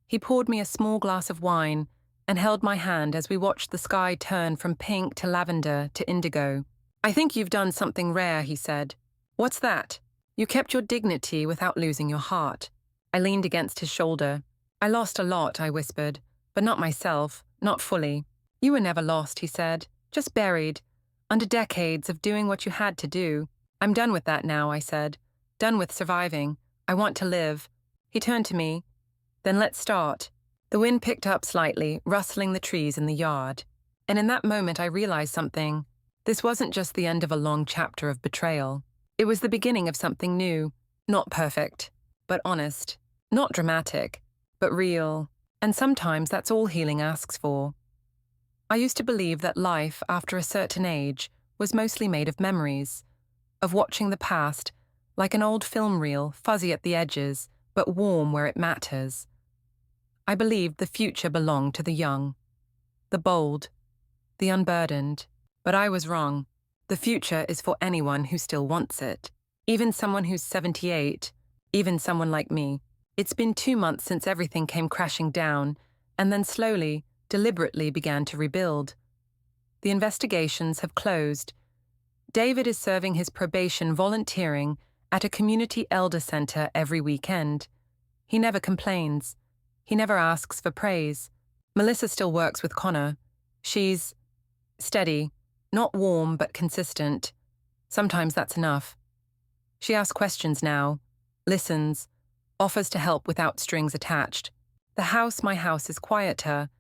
He poured me a small glass of wine and held my hand as we watched the sky turn from pink to lavender to indigo. I think you've done something rare, he said. What's that? You kept your dignity without losing your heart. I leaned against his shoulder. I lost a lot, I whispered, but not myself, not fully. You were never lost, he said, just buried, under decades of doing what you had to do. I'm done with that now, I said. Done with surviving. I want to live. He turned to me. Then let's start. The wind picked up slightly, rustling the trees in the yard. And in that moment I realized something. This wasn't just the end of a long chapter of betrayal. It was the beginning of something new. Not perfect, but honest. Not dramatic, but real. And sometimes that's all healing asks for. I used to believe that life, after a certain age, was mostly made of memories, of watching the past, like an old film reel, fuzzy at the edges, but warm where it matters. I believed the future belonged to the young, the bold, the unburdened. But I was wrong. The future is for anyone who still wants it. Even someone who's 78, even someone like me. It's been 2 months since everything came crashing down, and then slowly, deliberately began to rebuild. The investigations have closed. David is serving his probation volunteering at a community elder center every weekend. He never complains. He never asks for praise. Melissa still works with Connor. She's steady, not warm but consistent. Sometimes that's enough. She asks questions now, listens, offers to help without strings attached. My house is quieter,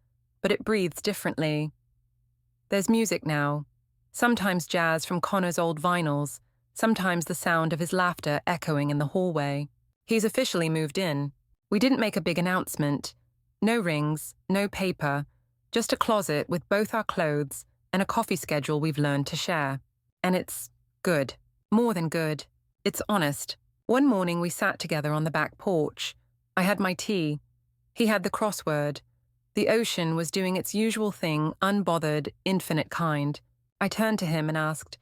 but it breathes differently. There's music now. Sometimes jazz from Connor's old vinyls, sometimes the sound of his laughter echoing in the hallway. He's officially moved in. We didn't make a big announcement. No rings, no paper, just a closet with both our clothes and a coffee schedule we've learned to share. And it's good. More than good. It's honest. One morning we sat together on the back porch. I had my tea. He had the crossword. The ocean was doing its usual thing, unbothered, infinite kind. I turned to him and asked,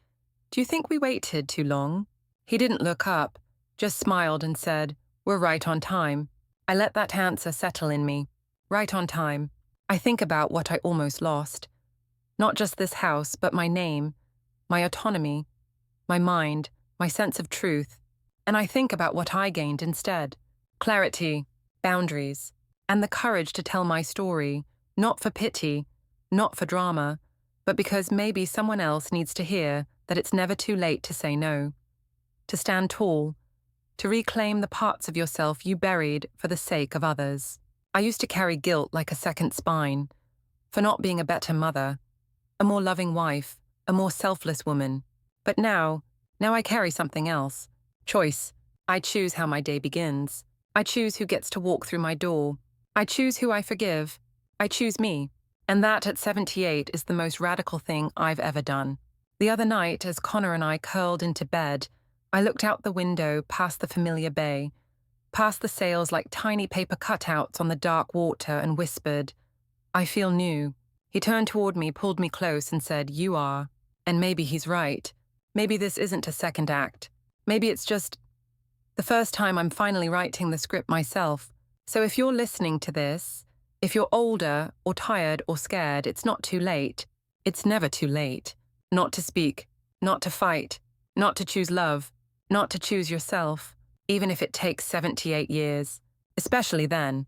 "Do you think we waited too long?" He didn't look up, just smiled and said, "We're right on time." I let that answer settle in me. Right on time. I think about what I almost lost. Not just this house, but my name, my autonomy, my mind, my sense of truth. And I think about what I gained instead. Clarity, boundaries, and the courage to tell my story, not for pity, not for drama, but because maybe someone else needs to hear that it's never too late to say no, to stand tall, to reclaim the parts of yourself you buried for the sake of others. I used to carry guilt like a second spine, for not being a better mother, a more loving wife, a more selfless woman. But now I carry something else. Choice. I choose how my day begins. I choose who gets to walk through my door. I choose who I forgive. I choose me. And that at 78 is the most radical thing I've ever done. The other night, as Connor and I curled into bed, I looked out the window past the familiar bay, past the sails like tiny paper cutouts on the dark water, and whispered, "I feel new." He turned toward me, pulled me close, and said, "You are." And maybe he's right. Maybe this isn't a second act. Maybe it's just the first time I'm finally writing the script myself. So if you're listening to this, if you're older or tired or scared, it's not too late. It's never too late. Not to speak, not to fight, not to choose love, not to choose yourself, even if it takes 78 years. Especially then.